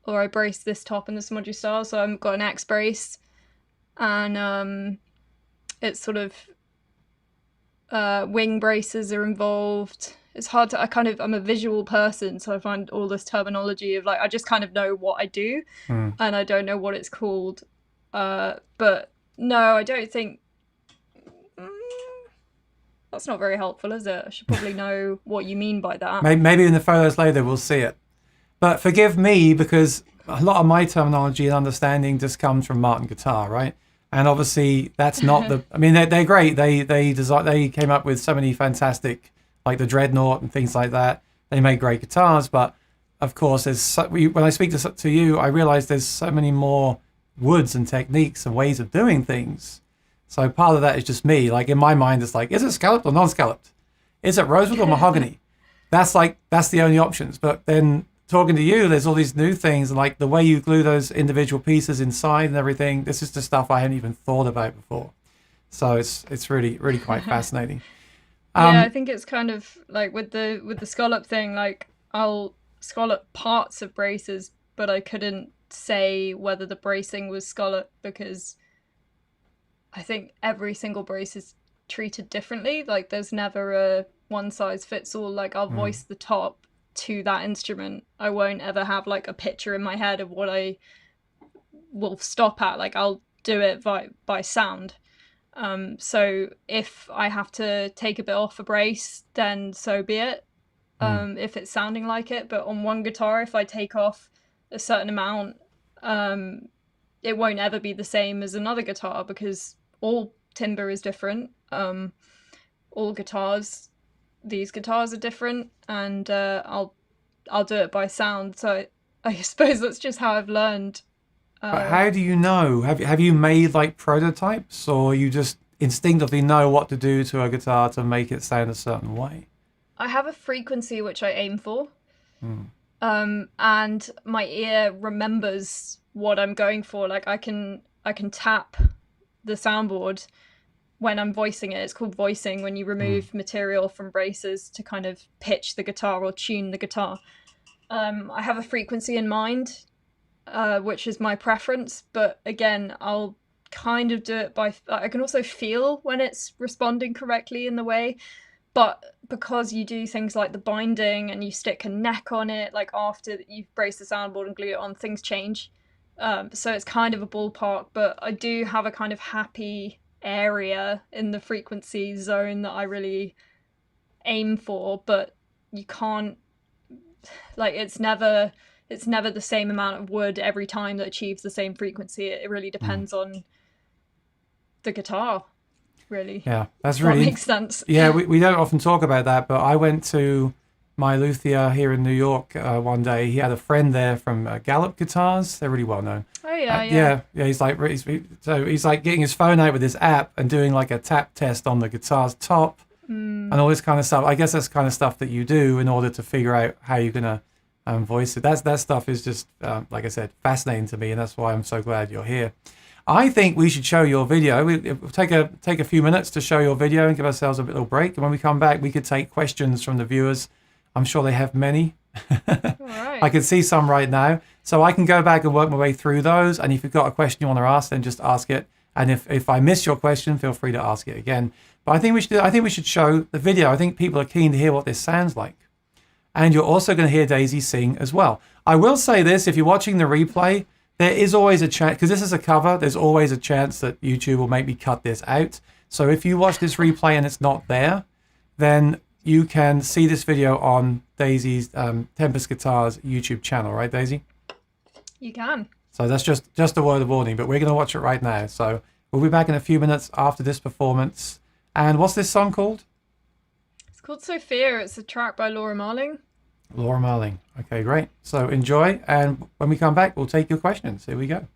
or I brace this top in the Samoji style. So I've got an X brace, and it's sort of wing braces are involved. It's hard to, I'm a visual person, so I find all this terminology of like, I just kind of know what I do, and I don't know what it's called. But no, I don't think, that's not very helpful, is it? I should probably know what you mean by that. Maybe in the photos later we'll see it. But forgive me, because a lot of my terminology and understanding just comes from Martin Guitar, right? And obviously that's not the, I mean, they're great. They came up with so many fantastic, like the Dreadnought and things like that. They make great guitars, but of course when I speak to you, I realize there's so many more woods and techniques and ways of doing things. So part of that is just me. Like in my mind, it's like, is it scalloped or non-scalloped? Is it rosewood or mahogany? That's the only options. But then talking to you, there's all these new things, and like the way you glue those individual pieces inside and everything. This is the stuff I hadn't even thought about before. So it's really, really quite fascinating. Yeah, I think it's kind of like with the scallop thing, like I'll scallop parts of braces, but I couldn't say whether the bracing was scallop because I think every single brace is treated differently. Like there's never a one size fits all. Like I'll voice the top to that instrument. I won't ever have like a picture in my head of what I will stop at. Like I'll do it by sound. So if I have to take a bit off a brace, then so be it. If it's sounding like it. But on one guitar, if I take off a certain amount, it won't ever be the same as another guitar because all timbre is different. All guitars, these guitars are different, and I'll do it by sound. So I suppose that's just how I've learned. But how do you know? Have you made like prototypes, or you just instinctively know what to do to a guitar to make it sound a certain way? I have a frequency which I aim for, and my ear remembers what I'm going for. Like I can tap the soundboard when I'm voicing it. It's called voicing when you remove material from braces to kind of pitch the guitar or tune the guitar. I have a frequency in mind, which is my preference, but again, I'll kind of do it by, I can also feel when it's responding correctly in the way, but because you do things like the binding and you stick a neck on it, like after you've braced the soundboard and glued it on, things change. So it's kind of a ballpark, but I do have a kind of happy area in the frequency zone that I really aim for, but you can't, like, it's never the same amount of wood every time that achieves the same frequency. It really depends on the guitar, really. Yeah, that's really, that makes sense. Yeah, we don't often talk about that, but I went to my luthier here in New York one day. He had a friend there from Gallup Guitars. They're really well known. Oh yeah. Yeah. He's like getting his phone out with his app and doing like a tap test on the guitar's top and all this kind of stuff. I guess that's kind of stuff that you do in order to figure out how you're gonna voice it. That stuff is just like I said, fascinating to me, and that's why I'm so glad you're here. I think we should show your video. We'll take a few minutes to show your video and give ourselves a little break. And when we come back, we could take questions from the viewers. I'm sure they have many. Right. I can see some right now. So I can go back and work my way through those. And if you've got a question you want to ask, then just ask it. And if I miss your question, feel free to ask it again. But I think we should show the video. I think people are keen to hear what this sounds like. And you're also going to hear Daisy sing as well. I will say this, if you're watching the replay, there is always a chance, because this is a cover, there's always a chance that YouTube will make me cut this out. So if you watch this replay and it's not there, then you can see this video on Daisy's Tempest Guitars YouTube channel, right, Daisy? You can. So that's just a word of warning, but we're going to watch it right now. So we'll be back in a few minutes after this performance. And what's this song called? It's called Sophia. It's a track by Laura Marling. Laura Marling. Okay, great. So enjoy, and when we come back, we'll take your questions. Here we go.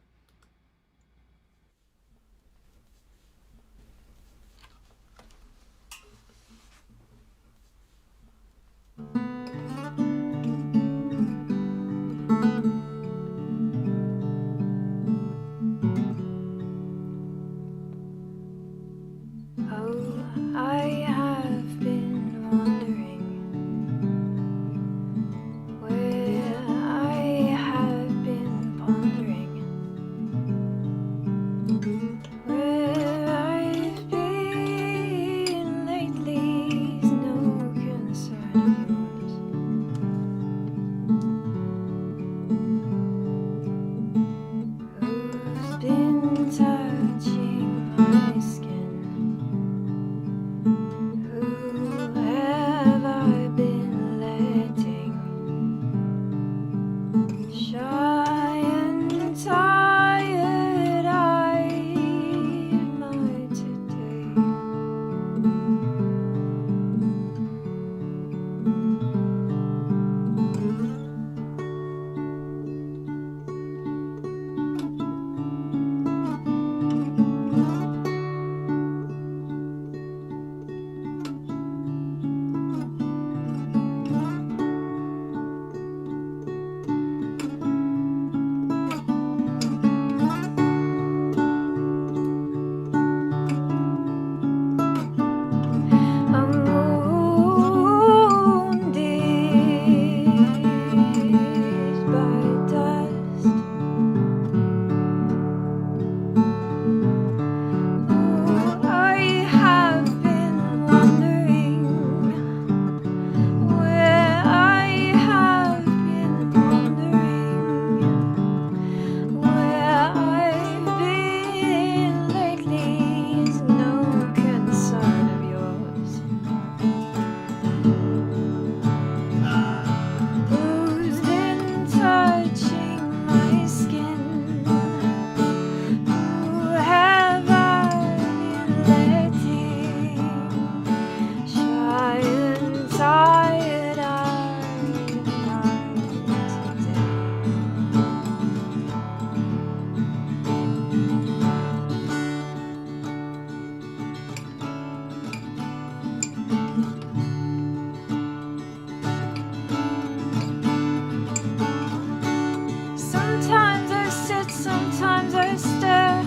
sometimes I stare.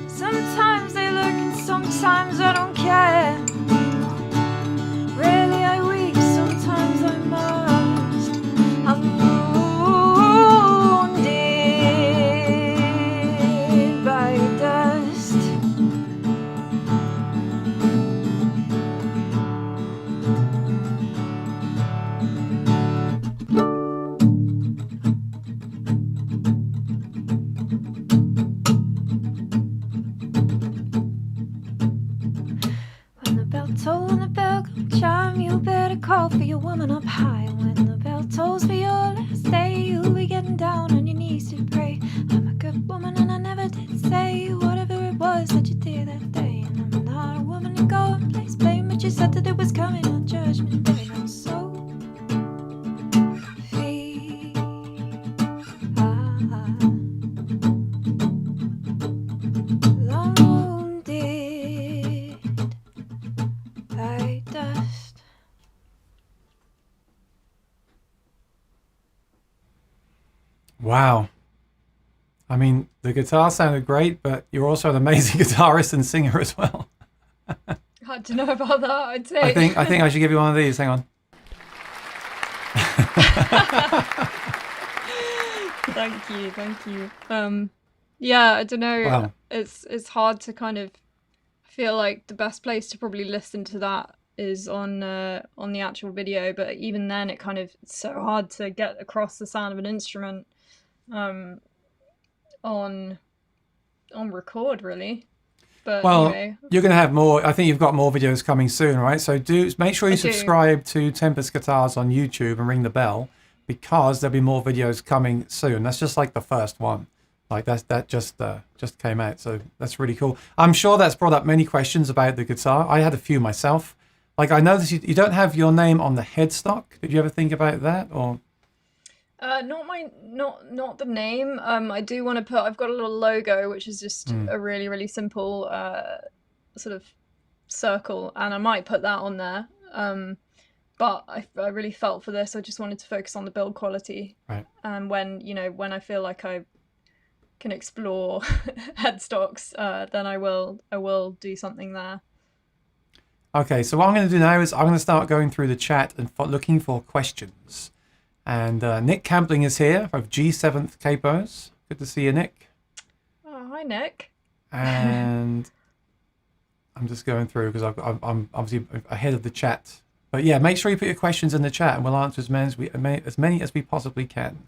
Sometimes they look and sometimes I don't care. Really I weep, sometimes I must. I'm wounded by dust. When the bell tolls and the bell comes chime, you better call for your woman up high. When the bell tolls for your last day, you'll be getting down on your knees to pray. I'm a good woman and I never did say whatever it was that you did that day. And I'm not a woman to go and place blame, but you said that it was coming on Judgment Day. I'm so by dust. Wow. I mean, the guitar sounded great, but you're also an amazing guitarist and singer as well. Hard to know about that, I'd say. I think I should give you one of these. Hang on. Thank you. Yeah, I don't know. Wow. It's hard to kind of feel like the best place to probably listen to that is on the actual video, but even then it's so hard to get across the sound of an instrument on record, really. But Well, anyway, you're going to have more. I think you've got more videos coming soon, right? So make sure you I do. subscribe to Tempest Guitars on YouTube and ring the bell, because there'll be more videos coming soon. That's just like the first one. Like that just came out, so that's really cool. I'm sure that's brought up many questions about the guitar. I had a few myself. Like, I noticed you don't have your name on the headstock. Did you ever think about that, or? Not the name. I do want to put. I've got a little logo, which is just a really, really simple sort of circle, and I might put that on there. But I really felt for this, I just wanted to focus on the build quality. Right. And when I feel like I can explore headstocks, then I will do something there. Okay, so what I'm going to do now is I'm going to start going through the chat and looking for questions. And Nick Campling is here of G7th Capos. Good to see you, Nick. Oh, hi, Nick. And I'm just going through because I'm obviously ahead of the chat. But yeah, make sure you put your questions in the chat and we'll answer as many as we possibly can.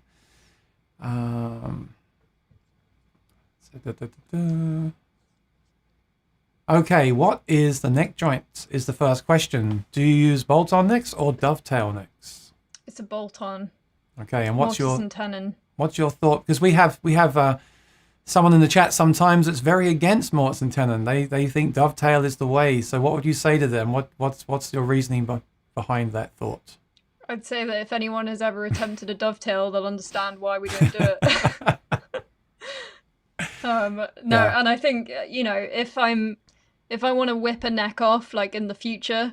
Okay, what is the neck joint is the first question. Do you use bolt-on necks or dovetail necks? It's a bolt-on. Okay, and what's mortise and tenon. What's your thought? Because we have someone in the chat sometimes that's very against mortise and tenon. They think dovetail is the way. So what would you say to them? What's your reasoning behind that thought? I'd say that if anyone has ever attempted a dovetail, they'll understand why we don't do it. Yeah. And I think, if I want to whip a neck off, like in the future,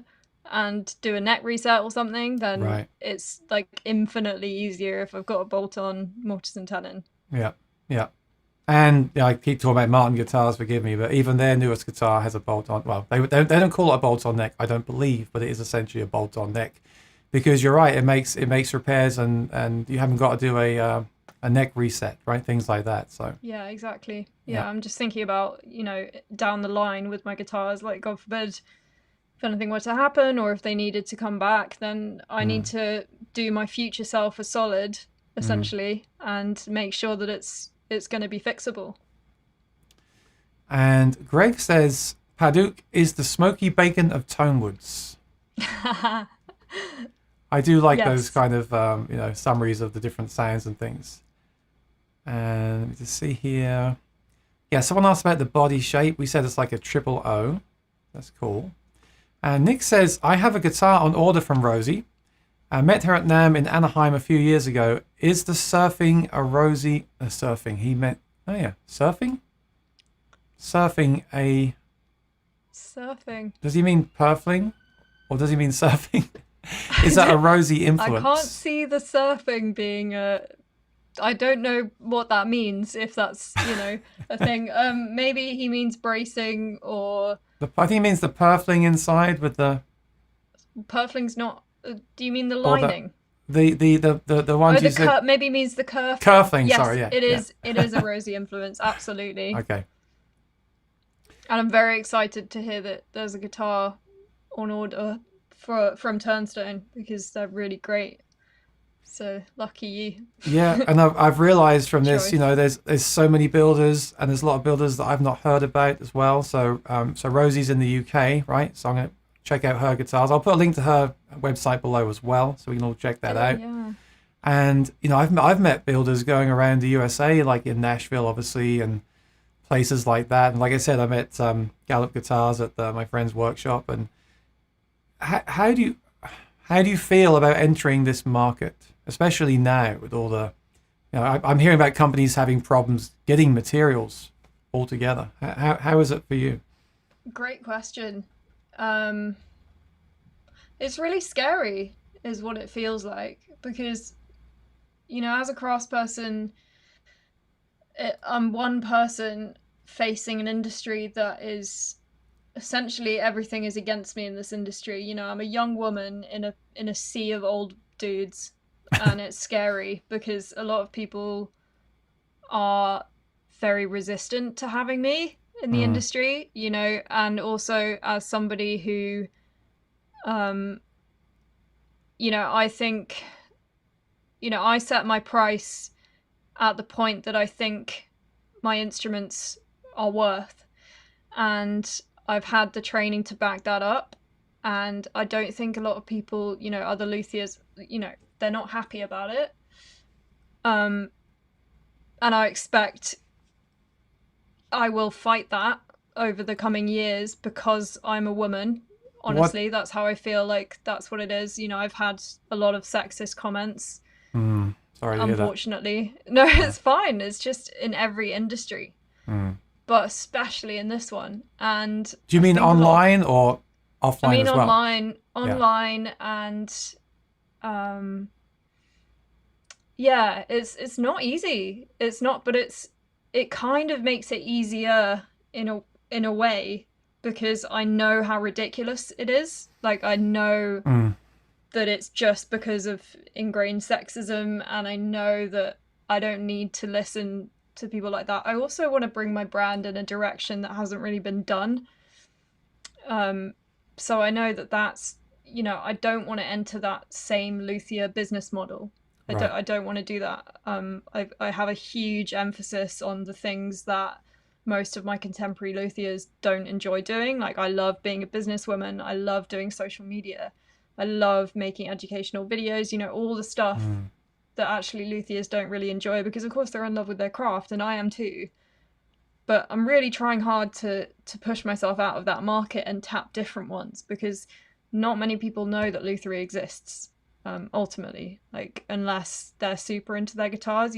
and do a neck reset or something, then Right. It's like infinitely easier if I've got a bolt-on mortise and tenon. Yeah, yeah. And I keep talking about Martin guitars, forgive me, but even their newest guitar has a bolt-on. Well, they don't call it a bolt-on neck, I don't believe, but it is essentially a bolt-on neck. Because you're right, it makes repairs and you haven't got to do a neck reset, right? Things like that. So Yeah, exactly. Yeah. I'm just thinking about, down the line with my guitars, like God forbid if anything were to happen or if they needed to come back, then I need to do my future self a solid, essentially, and make sure that it's going to be fixable. And Greg says Paduk is the smoky bacon of Tonewoods. I do like Yes. those kind of summaries of the different sounds and things. And let me just see here. Yeah, someone asked about the body shape. We said it's like a triple O. That's cool. And Nick says, I have a guitar on order from Rosie. I met her at NAMM in Anaheim a few years ago. Is the surfing a Rosie... surfing. He meant... Oh, yeah. Surfing? Surfing a... Surfing. Does he mean purfling? Or does he mean surfing? Is that a Rosie influence? I can't see the surfing being I don't know what that means, if that's, a thing. Maybe he means bracing, or I think it means the purfling inside with the purfling's not. Do you mean the or lining? the ones you said. Maybe means the kerfling. Kerfling, Yes, sorry, yeah. it is. Yeah. It is a Rosie influence, absolutely. Okay. And I'm very excited to hear that there's a guitar on order from Turnstone, because they're really great. So lucky you. Yeah, and I've realised from this, Choice. there's so many builders, and there's a lot of builders that I've not heard about as well. So so Rosie's in the UK, right? So I'm gonna check out her guitars. I'll put a link to her website below as well, so we can all check that out. Yeah. And I've met builders going around the USA, like in Nashville, obviously, and places like that. And like I said, I met Gallup Guitars at my friend's workshop. And how do you feel about entering this market, especially now with all the, I'm hearing about companies having problems getting materials altogether. How is it for you? Great question. It's really scary, is what it feels like, because, as a craftsperson, I'm one person facing an industry that is essentially everything is against me in this industry. I'm a young woman in a sea of old dudes, and it's scary because a lot of people are very resistant to having me in the industry, and also as somebody who, I think, I set my price at the point that I think my instruments are worth, and I've had the training to back that up. And I don't think a lot of people, other luthiers, they're not happy about it. And I expect I will fight that over the coming years because I'm a woman. Honestly, that's how I feel. Like, that's what it is. I've had a lot of sexist comments. Sorry to hear that. Unfortunately. No, it's fine. It's just in every industry. But especially in this one. And do you mean online or offline? I mean, as well? online, and yeah, it's not easy. It's not, but it kind of makes it easier in a way, because I know how ridiculous it is. Like, I know that it's just because of ingrained sexism, and I know that I don't need to listen to people like that. I also want to bring my brand in a direction that hasn't really been done. So I know that's, I don't want to enter that same luthier business model. I don't want to do that. I have a huge emphasis on the things that most of my contemporary luthiers don't enjoy doing. Like, I love being a businesswoman. I love doing social media. I love making educational videos, all the stuff that actually luthiers don't really enjoy, because of course they're in love with their craft, and I am too. But I'm really trying hard to push myself out of that market and tap different ones, because not many people know that lutherie exists, ultimately, like, unless they're super into their guitars,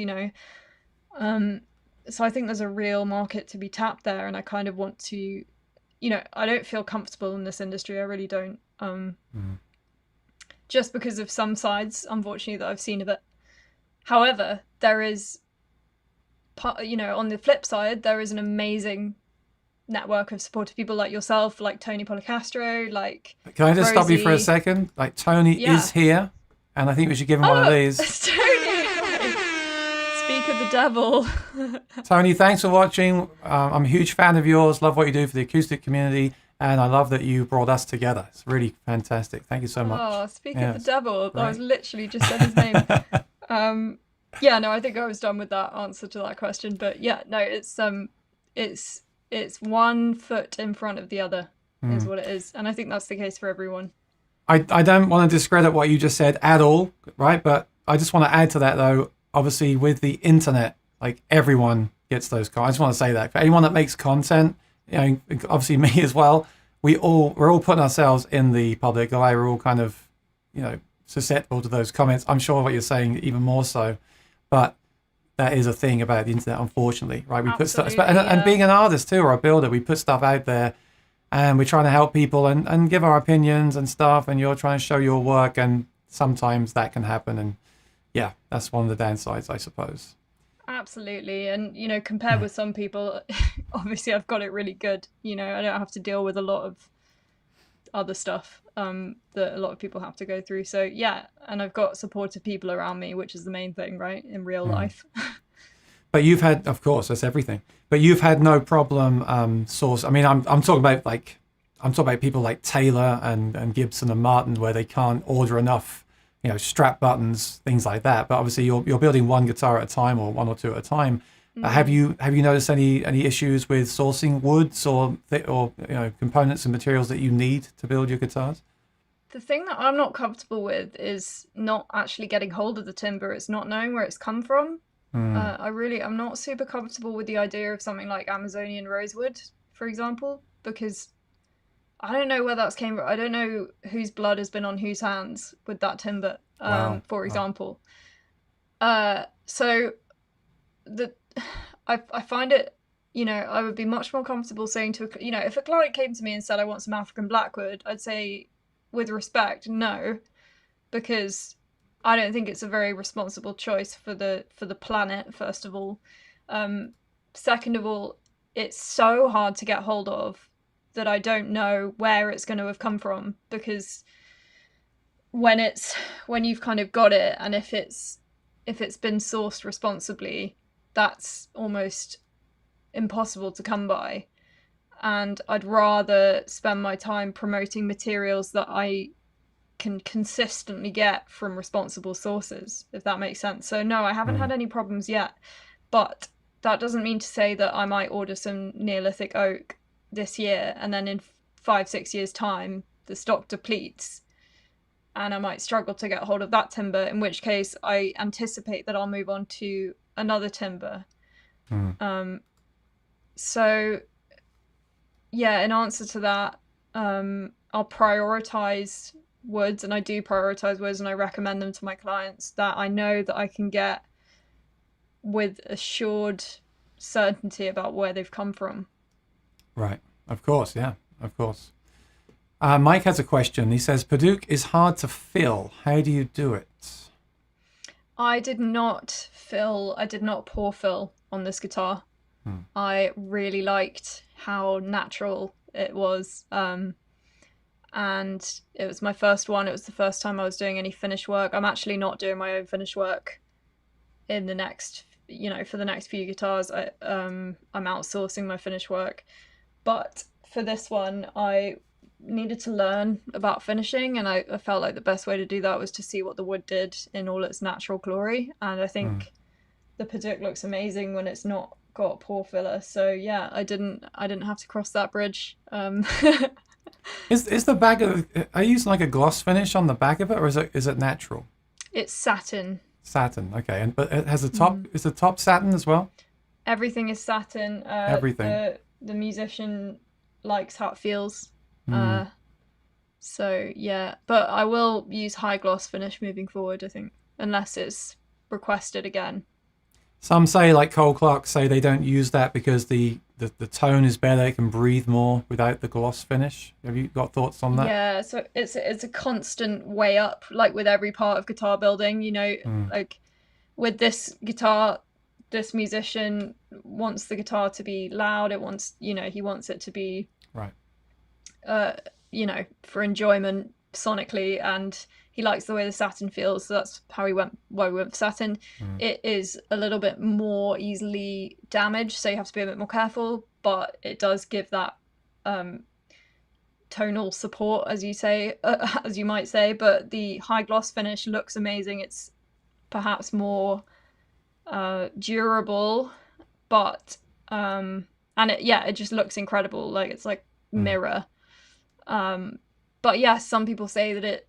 So I think there's a real market to be tapped there, and I kind of want to, I don't feel comfortable in this industry. I really don't. Just because of some sides, unfortunately, that I've seen of it. However, there is, on the flip side, there is an amazing network of supportive people like yourself, like Tony Policastro, like Can I just Rosie. stop you for a second? Like, Tony is here, and I think we should give him one of these. Tony! Speak of the devil. Tony, thanks for watching. I'm a huge fan of yours. Love what you do for the acoustic community, and I love that you brought us together. It's really fantastic. Thank you so much. Oh, speak of the devil. Right. I was literally just said his name. Yeah, no, I think I was done with that answer to that question. But yeah, no, it's one foot in front of the other is what it is. And I think that's the case for everyone. I don't want to discredit what you just said at all, right? But I just want to add to that, though. Obviously, with the internet, like, everyone gets those cards. I just want to say that for anyone that makes content, obviously me as well. We're all putting ourselves in the public eye. We're all kind of, susceptible to those comments. I'm sure what you're saying even more so, but that is a thing about the internet, unfortunately, right? We put stuff, and being an artist too, or a builder, we put stuff out there, and we're trying to help people and give our opinions and stuff. And you're trying to show your work, and sometimes that can happen, and Yeah, that's one of the downsides, I suppose. Absolutely. And, compared with some people, obviously I've got it really good. I don't have to deal with a lot of other stuff that a lot of people have to go through. So, yeah. And I've got supportive people around me, which is the main thing, right? In real life. But you've had, of course, that's everything. But you've had no problem source. I mean, I'm talking about people like Taylor and Gibson and Martin, where they can't order enough, strap buttons, things like that. But obviously, you're building one guitar at a time, or one or two at a time. Have you noticed any issues with sourcing woods or components and materials that you need to build your guitars? The thing that I'm not comfortable with is not actually getting hold of the timber. It's not knowing where it's come from. I'm not super comfortable with the idea of something like Amazonian rosewood, for example, because I don't know where that's came from. I don't know whose blood has been on whose hands with that timber, for example. So I find it, I would be much more comfortable saying to, if a client came to me and said, I want some African blackwood, I'd say, with respect, no, because I don't think it's a very responsible choice for the planet, first of all. Second of all, it's so hard to get hold of that I don't know where it's going to have come from, because when you've kind of got it, and if it's been sourced responsibly, that's almost impossible to come by. And I'd rather spend my time promoting materials that I can consistently get from responsible sources, if that makes sense. So no, I haven't had any problems yet, but that doesn't mean to say that I might order some Neolithic oak this year, and then in 5-6 years time the stock depletes and I might struggle to get hold of that timber, in which case I anticipate that I'll move on to another timber. So yeah, in answer to that, I'll prioritize woods, and I do prioritize woods, and I recommend them to my clients that I know that I can get with assured certainty about where they've come from. Right. Of course. Yeah. Of course. Mike has a question. He says, Padauk is hard to fill. How do you do it? I did not pour fill on this guitar. I really liked how natural it was. And it was my first one. It was the first time I was doing any finish work. I'm actually not doing my own finish work in the next, for the next few guitars. I'm outsourcing my finish work. But for this one, I needed to learn about finishing, and I felt like the best way to do that was to see what the wood did in all its natural glory. And I think the Padauk looks amazing when it's not got pour filler. So yeah, I didn't have to cross that bridge. Is the back of are you using like a gloss finish on the back of it, or is it natural? It's satin. Satin, okay. And but it has a top. Is the top satin as well? Everything is satin. Everything. The musician likes how it feels. So yeah, but I will use high gloss finish moving forward, I think, unless it's requested again. Some say, like Cole Clark, say they don't use that because the tone is better, it can breathe more without the gloss finish. Have you got thoughts on that? Yeah, so it's a constant way up, like with every part of guitar building, like with this guitar, this musician wants the guitar to be loud. He wants it to be right. For enjoyment sonically, and he likes the way the satin feels, so that's why we went for satin. It is a little bit more easily damaged, so you have to be a bit more careful, but it does give that tonal support, as you might say. But the high gloss finish looks amazing. It's perhaps more durable, but it just looks incredible. Like it's like mirror. But yes, some people say that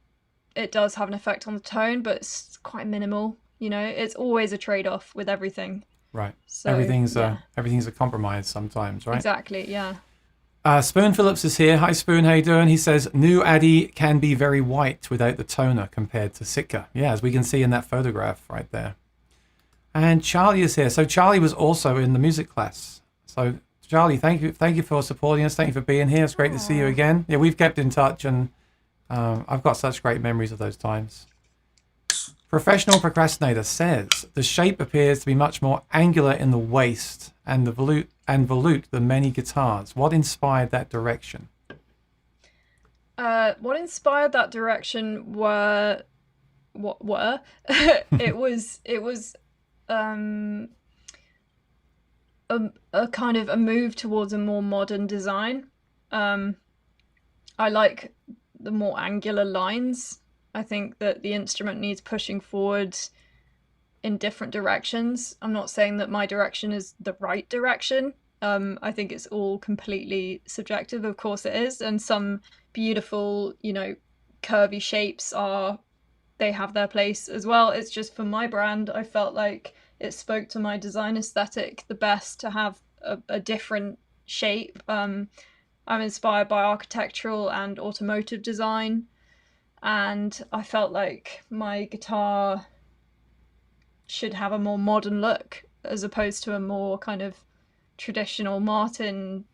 it does have an effect on the tone, but it's quite minimal. It's always a trade-off with everything. Right. So everything's a compromise sometimes, right? Exactly. Yeah. Spoon Phillips is here. Hi, Spoon. How you doing? He says new Addy can be very white without the toner compared to Sitka. Yeah, as we can see in that photograph right there. And Charlie is here. So Charlie was also in the music class. So Charlie, thank you for supporting us. Thank you for being here. It's great to see you again. Yeah, we've kept in touch, and I've got such great memories of those times. Professional procrastinator says the shape appears to be much more angular in the waist and volute than many guitars. What inspired that direction? What inspired that direction were it was a kind of a move towards a more modern design. I like the more angular lines. I think that the instrument needs pushing forward in different directions. I'm not saying that my direction is the right direction. I think it's all completely subjective. Of course it is. And some beautiful, curvy shapes they have their place as well. It's just for my brand, I felt like it spoke to my design aesthetic the best to have a different shape. I'm inspired by architectural and automotive design, and I felt like my guitar should have a more modern look as opposed to a more kind of traditional Martin,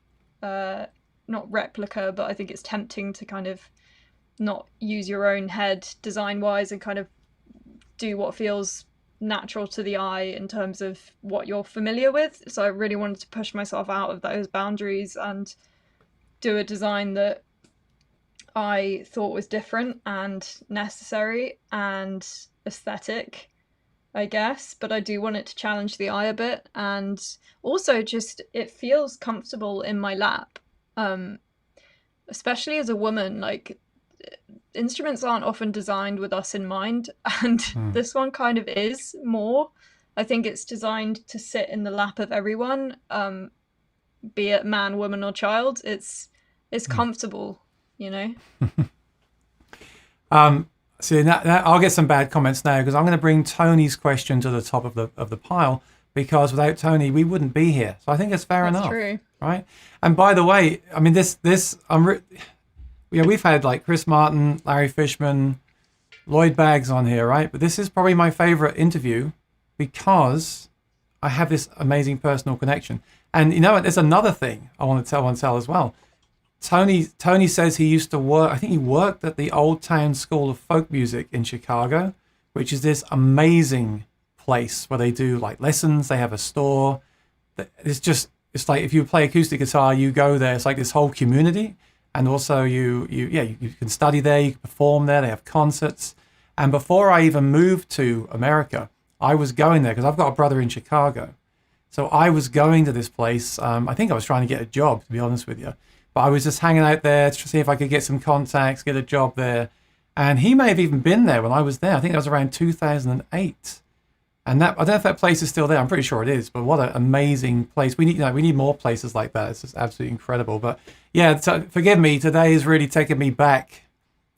not replica, but I think it's tempting to kind of not use your own head design wise and kind of do what feels natural to the eye in terms of what you're familiar with. So I really wanted to push myself out of those boundaries and do a design that I thought was different and necessary and aesthetic, I guess, but I do want it to challenge the eye a bit, and also just it feels comfortable in my lap. Especially as a woman, like, instruments aren't often designed with us in mind, and this one kind of is more. I think it's designed to sit in the lap of everyone, be it man, woman, or child. It's comfortable, See, I'll get some bad comments now because I'm going to bring Tony's question to the top of the pile, because without Tony we wouldn't be here. So I think it's fair enough. That's true. Right? And by the way, I mean we've had like Chris Martin, Larry Fishman, Lloyd Baggs on here, right? But this is probably my favorite interview because I have this amazing personal connection. And you know what? There's another thing I want to tell as well. Tony says he used to work, I think he worked at the Old Town School of Folk Music in Chicago, which is this amazing place where they do like lessons. They have a store. It's like if you play acoustic guitar, you go there. It's like this whole community. And also you can study there, you can perform there, they have concerts. And before I even moved to America, I was going there because I've got a brother in Chicago. So I was going to this place. I think I was trying to get a job, to be honest with you. But I was just hanging out there to see if I could get some contacts, get a job there. And he may have even been there when I was there. I think that was around 2008. And I don't know if that place is still there. I'm pretty sure it is. But what an amazing place. We need more places like that. It's just absolutely incredible. But yeah, so forgive me. Today is really taking me back.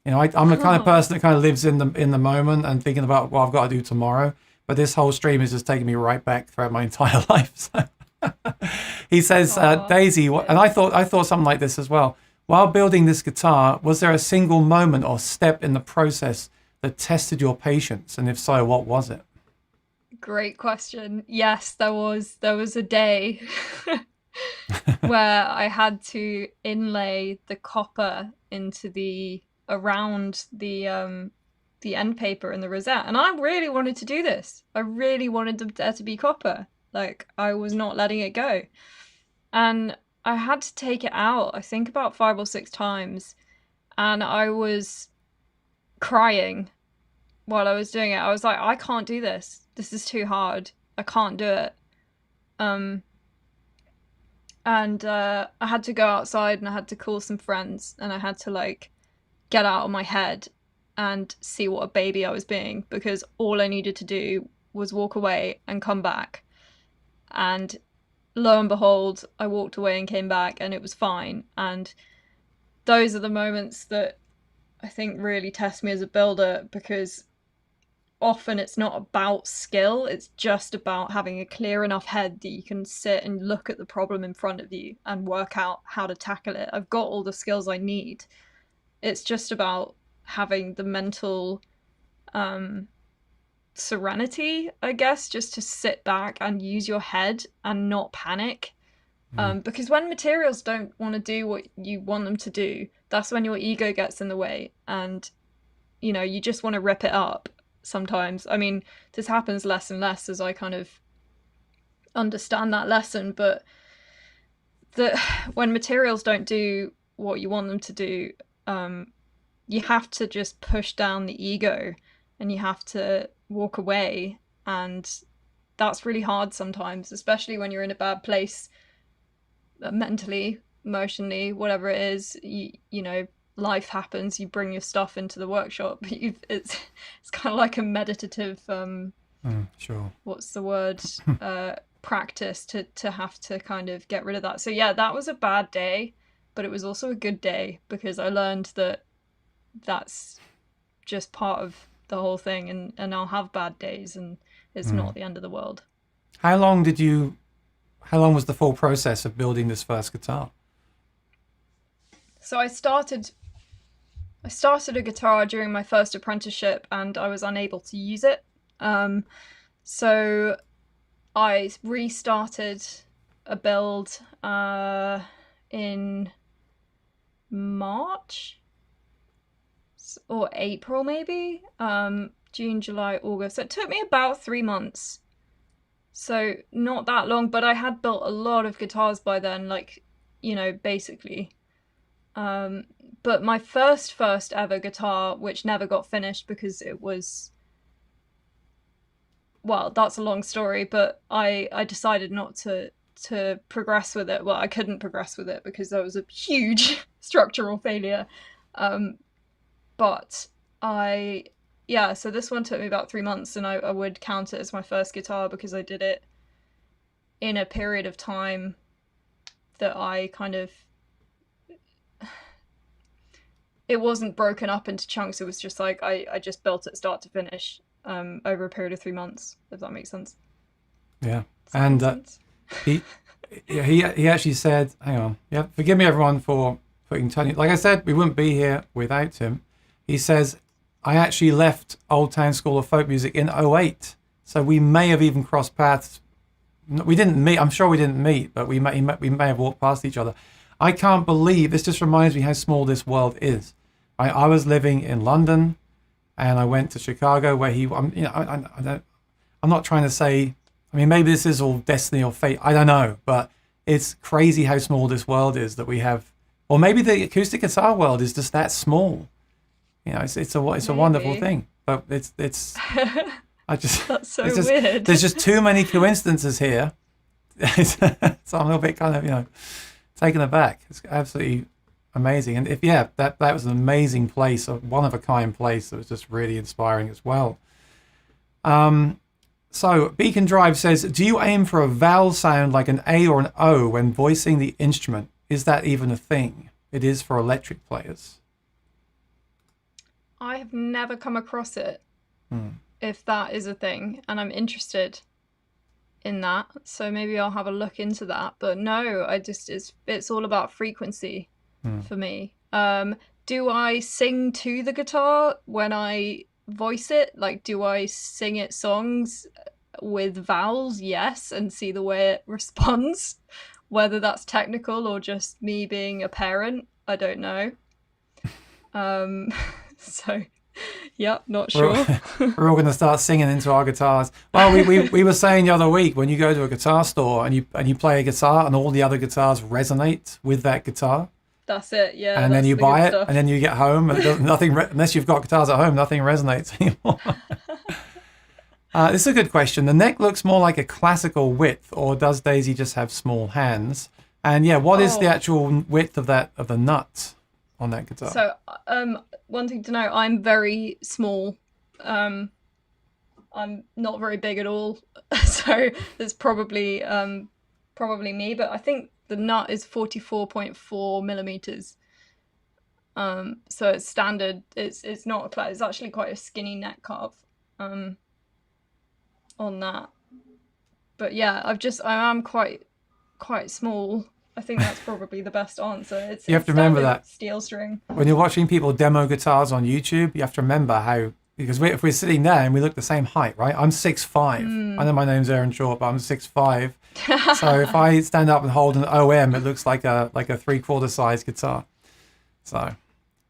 I'm the kind of person that kind of lives in the moment and thinking about what I've got to do tomorrow. But this whole stream is just taking me right back throughout my entire life. So he says, Daisy, and I thought something like this as well. While building this guitar, was there a single moment or step in the process that tested your patience? And if so, what was it? Great question. Yes, there was a day where I had to inlay the copper into around the end paper and the rosette, and I really wanted to do this. I really wanted there to be copper. Like, I was not letting it go, and I had to take it out, I think about 5 or 6 times, and I was crying while I was doing it. I was like, I can't do this. This is too hard. I can't do it. And I had to go outside and I had to call some friends and I had to like get out of my head and see what a baby I was being, because all I needed to do was walk away and come back. And lo and behold, I walked away and came back and it was fine. And those are the moments that I think really test me as a builder, because often it's not about skill, it's just about having a clear enough head that you can sit and look at the problem in front of you and work out how to tackle it. I've got all the skills I need. It's just about having the mental serenity, I guess, just to sit back and use your head and not panic. Because when materials don't want to do what you want them to do, that's when your ego gets in the way and you just want to rip it up. sometimes. I mean, this happens less and less as I kind of understand that lesson, but when materials don't do what you want them to do, you have to just push down the ego and you have to walk away. And that's really hard sometimes, especially when you're in a bad place mentally, emotionally, whatever it is. You know, life happens, you bring your stuff into the workshop. It's kind of like a meditative sure. what's the word, practice to have to kind of get rid of that. So yeah, that was a bad day, but it was also a good day because I learned that that's just part of the whole thing, and I'll have bad days, and it's not the end of the world. How long was the full process of building this first guitar? So I started a guitar during my first apprenticeship, and I was unable to use it. So I restarted a build in March or April, maybe. June, July, August. So it took me about 3 months. So not that long, but I had built a lot of guitars by then, like, you know, basically. But my first ever guitar, which never got finished because it was, well, that's a long story, but I decided not to progress with it. Well, I couldn't progress with it because there was a huge structural failure. But so this one took me about 3 months, and I would count it as my first guitar because I did it in a period of time that I kind of, it wasn't broken up into chunks. It was just like, I just built it start to finish over a period of 3 months, if that makes sense. Yeah. And he actually said, hang on, yeah, forgive me everyone for putting Tony, like I said, we wouldn't be here without him. He says, I actually left Old Town School of Folk Music in 2008. So we may have even crossed paths. We didn't meet. I'm sure we didn't meet, but we may have walked past each other. I can't believe, this just reminds me how small this world is. I was living in London, and I went to Chicago where I'm not trying to say, I mean, maybe this is all destiny or fate. I don't know, but it's crazy how small this world is that we have, or maybe the acoustic guitar world is just that small. You know, it's a wonderful thing, but it's that's so weird. There's just too many coincidences here. So I'm a little bit kind of, taken aback. It's absolutely amazing. And that was an amazing place, a one of a kind place that was just really inspiring as well. So Beacon Drive says, do you aim for a vowel sound like an A or an O when voicing the instrument? Is that even a thing? It is for electric players. I have never come across it, if that is a thing, and I'm interested in that. So maybe I'll have a look into that. But no, it's all about frequency for me. Do I sing to the guitar when I voice it? Like, do I sing it songs with vowels? Yes, and see the way it responds. Whether that's technical or just me being a parent, I don't know. So, yeah, not sure. We're all going to start singing into our guitars. Well, we were saying the other week, when you go to a guitar store and you play a guitar and all the other guitars resonate with that guitar. That's it, yeah. And then you buy it, and then you get home, and nothing. Unless you've got guitars at home, nothing resonates anymore. This is a good question. The neck looks more like a classical width, or does Daisy just have small hands? And what is the actual width of the nut on that guitar? So, one thing to know, I'm very small. I'm not very big at all. So it's probably me, but I think the nut is 44.4 millimeters. So it's standard. It's not a it's actually quite a skinny neck carve on that. But yeah, I am quite small. I think that's probably the best answer. You have to remember that steel string. When you're watching people demo guitars on YouTube, you have to remember how, because if we're sitting there and we look the same height, right? I'm 6'5". I know my name's Aaron Short, but I'm 6'5". So if I stand up and hold an OM, it looks like a 3/4 size guitar. So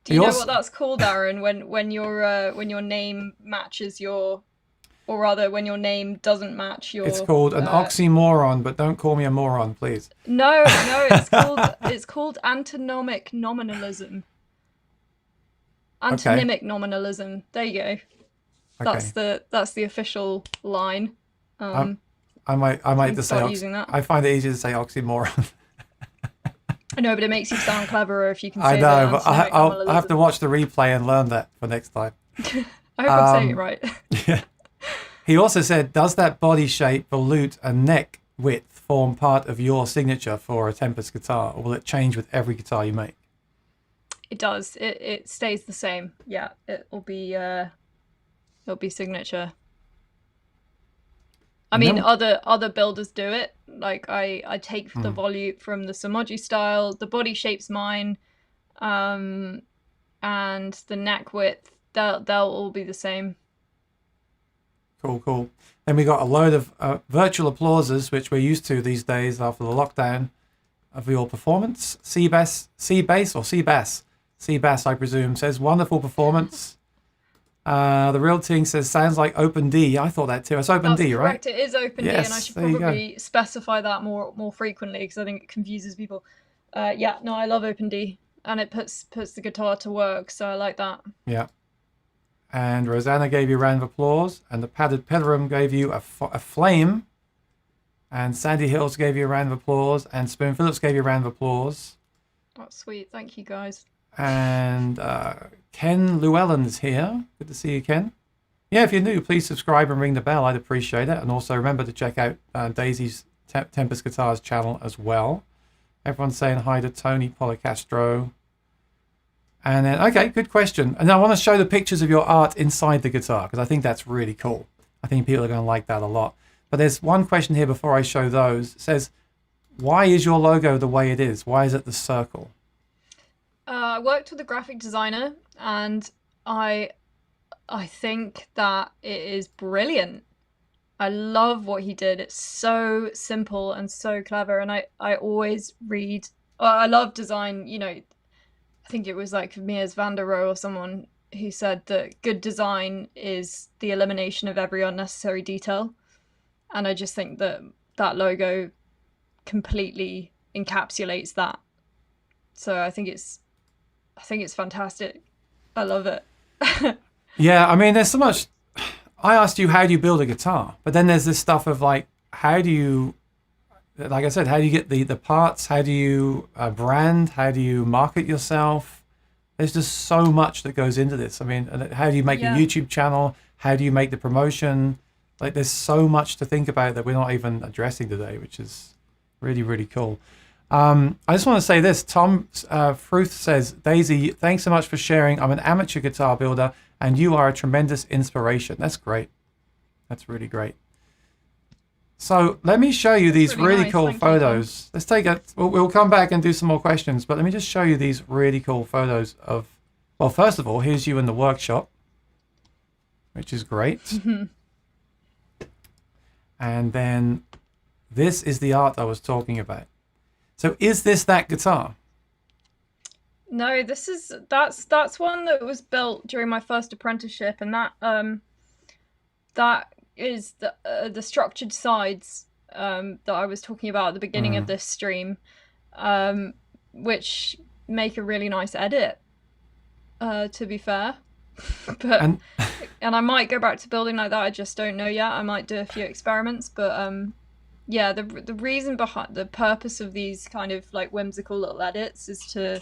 Do you know what that's called, Aaron? When your name matches your, or rather, when your name doesn't match your. It's called an oxymoron, but don't call me a moron, please. No, it's called antonymic nominalism. Antonymic nominalism. There you go. Okay. That's the official line. I might just say using that. I find it easier to say oxymoron. I know, but it makes you sound cleverer if you can say I know, but I'll have to watch the replay and learn that for next time. I hope I'm saying it right. Yeah. He also said, does that body shape, volute, and neck width form part of your signature for a Tempest guitar, or will it change with every guitar you make? It does. It stays the same. Yeah, it'll be signature. I mean, other builders do it. Like I take the volute from the Somoji style. The body shape's mine, and the neck width they'll all be the same. Cool. Then we got a load of virtual applauses, which we're used to these days after the lockdown, of your performance. Seabass, I presume, says wonderful performance. The Real Ting says sounds like Open D. I thought that too. It's Open D, right? Correct. It is Open D, and I should probably specify that more frequently because I think it confuses people. Yeah, no, I love Open D, and it puts the guitar to work, so I like that. Yeah. And Rosanna gave you a round of applause, and the Padded Pillorum gave you a flame, and Sandy Hills gave you a round of applause, and Spoon Phillips gave you a round of applause. That's sweet. Thank you, guys. And Ken Llewellyn's here. Good to see you, Ken. Yeah, if you're new, please subscribe and ring the bell. I'd appreciate it. And also remember to check out Daisy's Tempest Guitars channel as well. Everyone's saying hi to Tony Policastro. And then, okay, good question. And I want to show the pictures of your art inside the guitar because I think that's really cool. I think people are going to like that a lot. But there's one question here before I show those. It says, why is your logo the way it is? Why is it the circle? I worked with a graphic designer, and I think that it is brilliant. I love what he did. It's so simple and so clever, and I always read. I love design. You know, I think it was like Mies van der Rohe or someone who said that good design is the elimination of every unnecessary detail, and I just think that logo completely encapsulates that. So I think it's fantastic. I love it. Yeah, I mean, there's so much. I asked you, how do you build a guitar? But then there's this stuff of like, how do you, like I said, how do you get the parts? How do you brand? How do you market yourself? There's just so much that goes into this. I mean, how do you make a YouTube channel? How do you make the promotion? Like, there's so much to think about that we're not even addressing today, which is really, really cool. I just want to say this. Tom Fruth says, Daisy, thanks so much for sharing. I'm an amateur guitar builder, and you are a tremendous inspiration. That's great. That's really great. So let me show you these really nice. Cool photos. Let's take a. We'll come back and do some more questions, but let me just show you these really cool photos of. Well, first of all, here's you in the workshop, which is great. Mm-hmm. And then this is the art I was talking about. So is this that guitar? No, that's one that was built during my first apprenticeship, and that is the structured sides that I was talking about at the beginning of this stream, which make a really nice edit. To be fair, but and I might go back to building like that. I just don't know yet. I might do a few experiments, but yeah, the reason behind the purpose of these kind of like whimsical little edits is to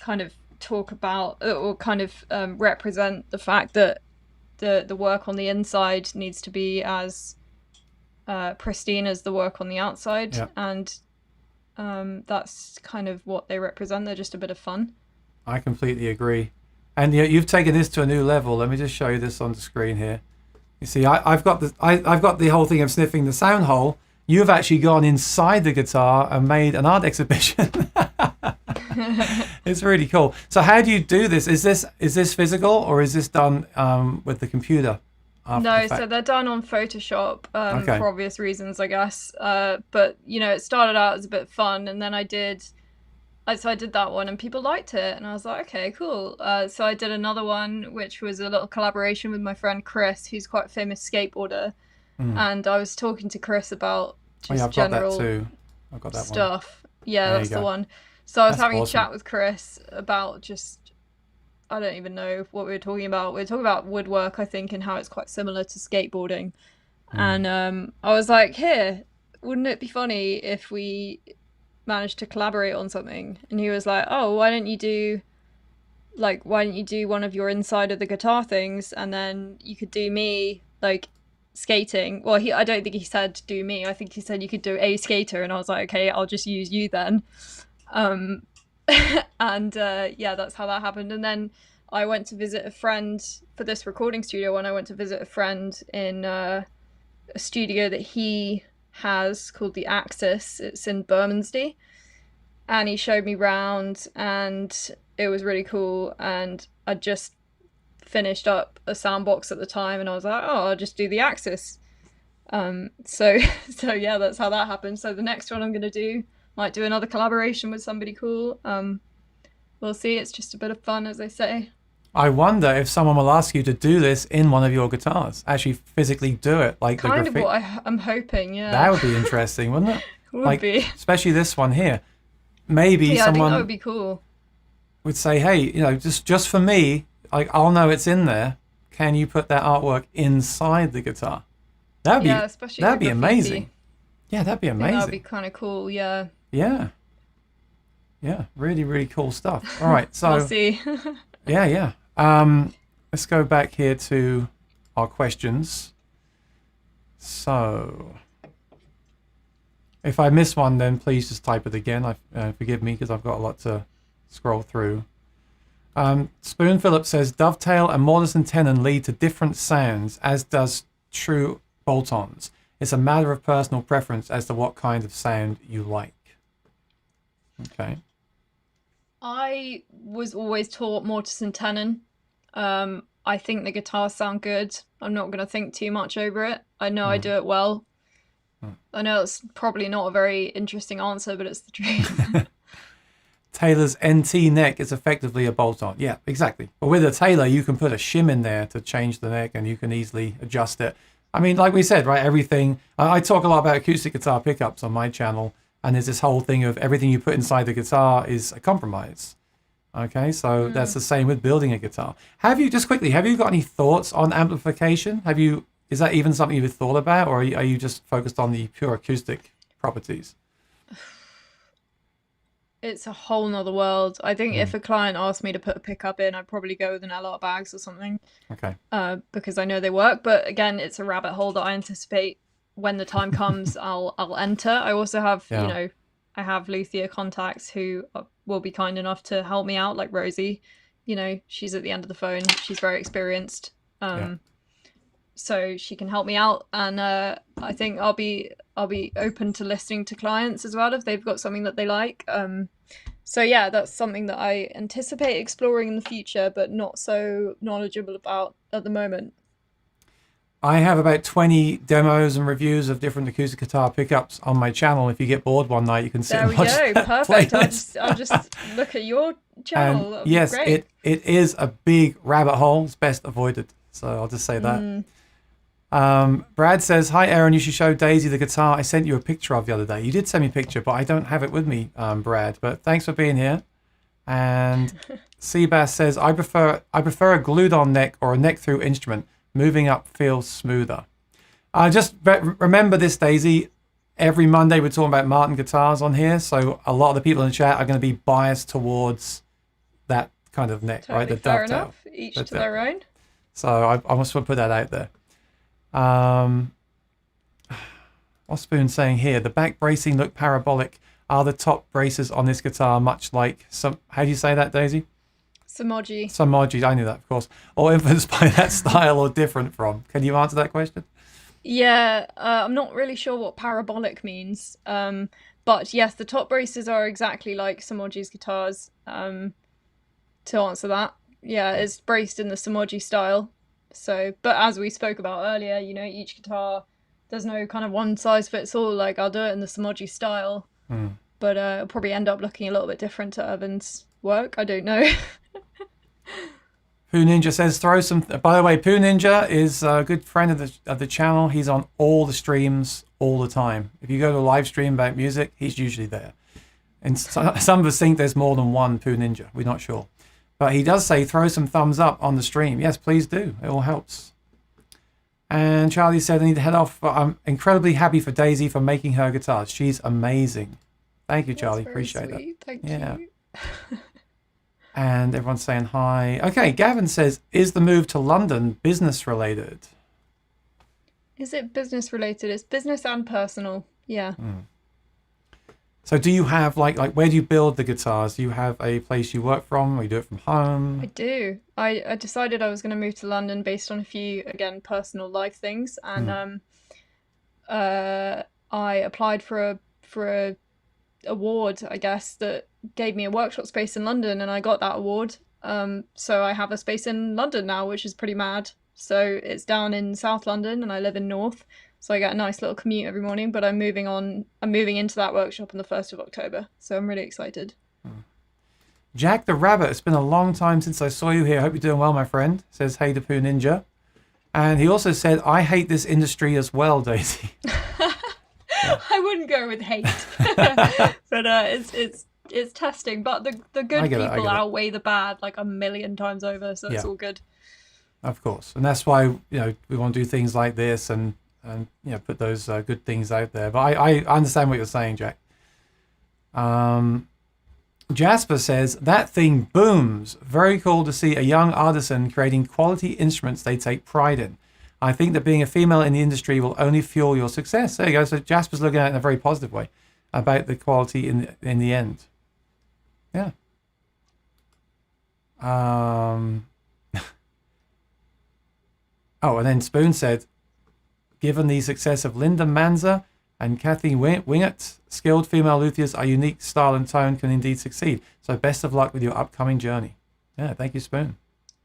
kind of talk about or kind of represent the fact that the work on the inside needs to be as pristine as the work on the outside. Yeah. And that's kind of what they represent. They're just a bit of fun. I completely agree. And you've taken this to a new level. Let me just show you this on the screen here. You see, I've got the whole thing of sniffing the sound hole. You've actually gone inside the guitar and made an art exhibition. It's really cool. So how do you do this? Is this physical, or is this done with the computer? No, so they're done on Photoshop for obvious reasons, I guess. But it started out as a bit of fun, and then I did So I did that one and people liked it, and I was like, okay, cool. So I did another one, which was a little collaboration with my friend Chris, who's quite a famous skateboarder. Mm. And I was talking to Chris about Oh yeah, just I've got that general too. I've got that one. stuff. Yeah, There you that's the go. one. So I was That's having a awesome. chat with Chris about just, I don't even know what we were talking about. We were talking about woodwork, I think, and how it's quite similar to skateboarding. Mm. And I was like, here, wouldn't it be funny if we managed to collaborate on something? And he was like, oh, why don't you do one of your inside of the guitar things, and then you could do me like skating. Well, I don't think he said do me. I think he said you could do a skater, and I was like, okay, I'll just use you then. Um, and yeah, that's how that happened. And then I went to visit a friend for this recording studio. When I went to visit a friend in a studio that he has called the Axis. It's in Bermondsey, and he showed me round, and it was really cool. And I just finished up a soundbox at the time, and I was like, oh, I'll just do the Axis. So so yeah, that's how that happened. So the next one I'm gonna do might do another collaboration with somebody cool. We'll see. It's just a bit of fun, as I say. I wonder if someone will ask you to do this in one of your guitars. Actually, physically do it, like the Kind of graffiti. what I'm hoping. That Yeah, would be interesting, wouldn't it? would Like, be. especially this one here. Maybe Yeah, I think that would someone be cool. would say, "Hey, just for me, like I'll know it's in there. Can you put that artwork inside the guitar?" That'd be Yeah, especially the that'd be graffiti. amazing. Yeah, that'd be I think that would be amazing. kind of cool. Yeah, Yeah, yeah, really, really cool stuff. All right, we'll so see. yeah, yeah. Let's go back here to our questions. So, if I miss one, then please just type it again. Forgive me because I've got a lot to scroll through. Spoon Phillips says dovetail and mortise and tenon lead to different sounds, as does true bolt-ons. It's a matter of personal preference as to what kind of sound you like. Okay. I was always taught mortise and tenon. I think the guitars sound good. I'm not going to think too much over it. I know I do it well. I know it's probably not a very interesting answer, but it's the truth. Taylor's NT neck is effectively a bolt-on. Yeah, exactly. But with a Taylor, you can put a shim in there to change the neck, and you can easily adjust it. I mean, like we said, right? Everything. I talk a lot about acoustic guitar pickups on my channel, and there's this whole thing of everything you put inside the guitar is a compromise. Okay, so that's the same with building a guitar. Have you got any thoughts on amplification? Is that even something you've thought about, or are you just focused on the pure acoustic properties? It's a whole nother world. I think if a client asked me to put a pickup in, I'd probably go with an LR bags or something, Okay. because I know they work. But again, it's a rabbit hole that I anticipate when the time comes, I'll enter. I also have, Yeah. I have luthier contacts who will be kind enough to help me out, like Rosie. She's at the end of the phone. She's very experienced. Yeah. So she can help me out, and I think I'll be open to listening to clients as well if they've got something that they like. So yeah, that's something that I anticipate exploring in the future, but not so knowledgeable about at the moment. I have about 20 demos and reviews of different acoustic guitar pickups on my channel. If you get bored one night, you can sit There and we watch go. that Perfect. playlist. I'll just look at your channel. And That'll be yes, great. it is a big rabbit hole. It's best avoided. So I'll just say that. Brad says, "Hi, Aaron. You should show Daisy the guitar I sent you a picture of the other day." You did send me a picture, but I don't have it with me, Brad. But thanks for being here. And Seabass says, I prefer a glued-on neck or a neck-through instrument. Moving up feels smoother." Just remember this, Daisy. Every Monday we're talking about Martin guitars on here, so a lot of the people in the chat are going to be biased towards that kind of neck, right? Totally The fair dovetail. enough. Each to their own. So I must put that out there. Ospoon saying here, the back bracing look parabolic. Are the top braces on this guitar much like some? How do you say that, Daisy? Samoji. Samoji. I knew that, of course. Or influenced by that style or different from? Can you answer that question? Yeah, I'm not really sure what parabolic means. But yes, the top braces are exactly like Samoji's guitars. To answer that, yeah, it's braced in the Samoji style. So, but as we spoke about earlier, each guitar, there's no kind of one size fits all. Like, I'll do it in the Samoji style. but it'll probably end up looking a little bit different to Irvin's work. I don't know. Pooh Ninja says throw some. By the way, Pooh Ninja is a good friend of the channel. He's on all the streams all the time. If you go to a live stream about music, he's usually there. And some of us think there's more than one Pooh Ninja. We're not sure, but he does say throw some thumbs up on the stream. Yes, please do. It all helps. And Charlie said I need to head off, but I'm incredibly happy for Daisy for making her guitars. She's amazing. Thank you, Charlie. Appreciate sweet. that. Thank you. And everyone's saying hi. Okay, Gavin says, is the move to London business related? Is it business related? It's business and personal. Yeah. So do you have like where do you build the guitars? Do you have a place you work from or you do it from home? I do. I decided I was going to move to London based on a few, again, personal life things. And I applied for a award, I guess, that gave me a workshop space in London, and I got that award. So I have a space in London now, which is pretty mad. So it's down in South London and I live in North. So I get a nice little commute every morning, but I'm moving into that workshop on the 1st of October. So I'm really excited. Jack the Rabbit, it's been a long time since I saw you here. Hope you're doing well, my friend. Says, hey to Pooh Ninja. And he also said, I hate this industry as well, Daisy. I wouldn't go with hate, but it's testing. But the good people outweigh the bad like a million times over, so it's all good. Of course, and that's why we want to do things like this and put those good things out there. But I understand what you're saying, Jack. Jasper says that thing booms. Very cool to see a young artisan creating quality instruments they take pride in. I think that being a female in the industry will only fuel your success. There you go. So Jasper's looking at it in a very positive way about the quality in the end. Yeah. Oh, and then Spoon said, given the success of Linda Manza and Kathy Wingett, skilled female luthiers are unique style and tone can indeed succeed. So best of luck with your upcoming journey. Yeah, thank you, Spoon.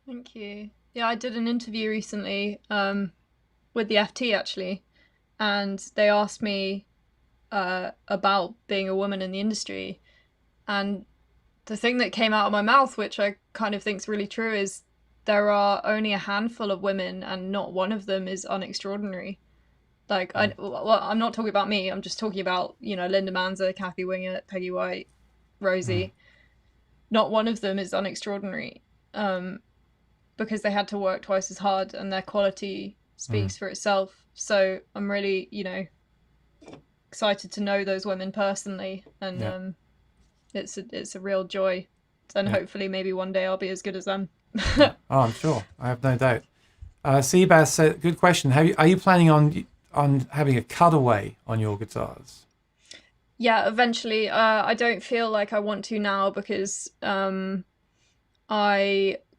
Thank you. Yeah, I did an interview recently with the FT, actually, and they asked me about being a woman in the industry. And the thing that came out of my mouth, which I kind of think is really true, is there are only a handful of women and not one of them is unextraordinary. Like, I'm not talking about me. I'm just talking about, Linda Manza, Kathy Wingett, Peggy White, Rosie. Not one of them is unextraordinary. Because they had to work twice as hard and their quality speaks for itself. So I'm really, excited to know those women personally, and it's a real joy. And hopefully maybe one day I'll be as good as them. Oh, I'm sure. I have no doubt. Seabass said, good question. Are you planning on having a cutaway on your guitars? Yeah, eventually. I don't feel like I want to now because I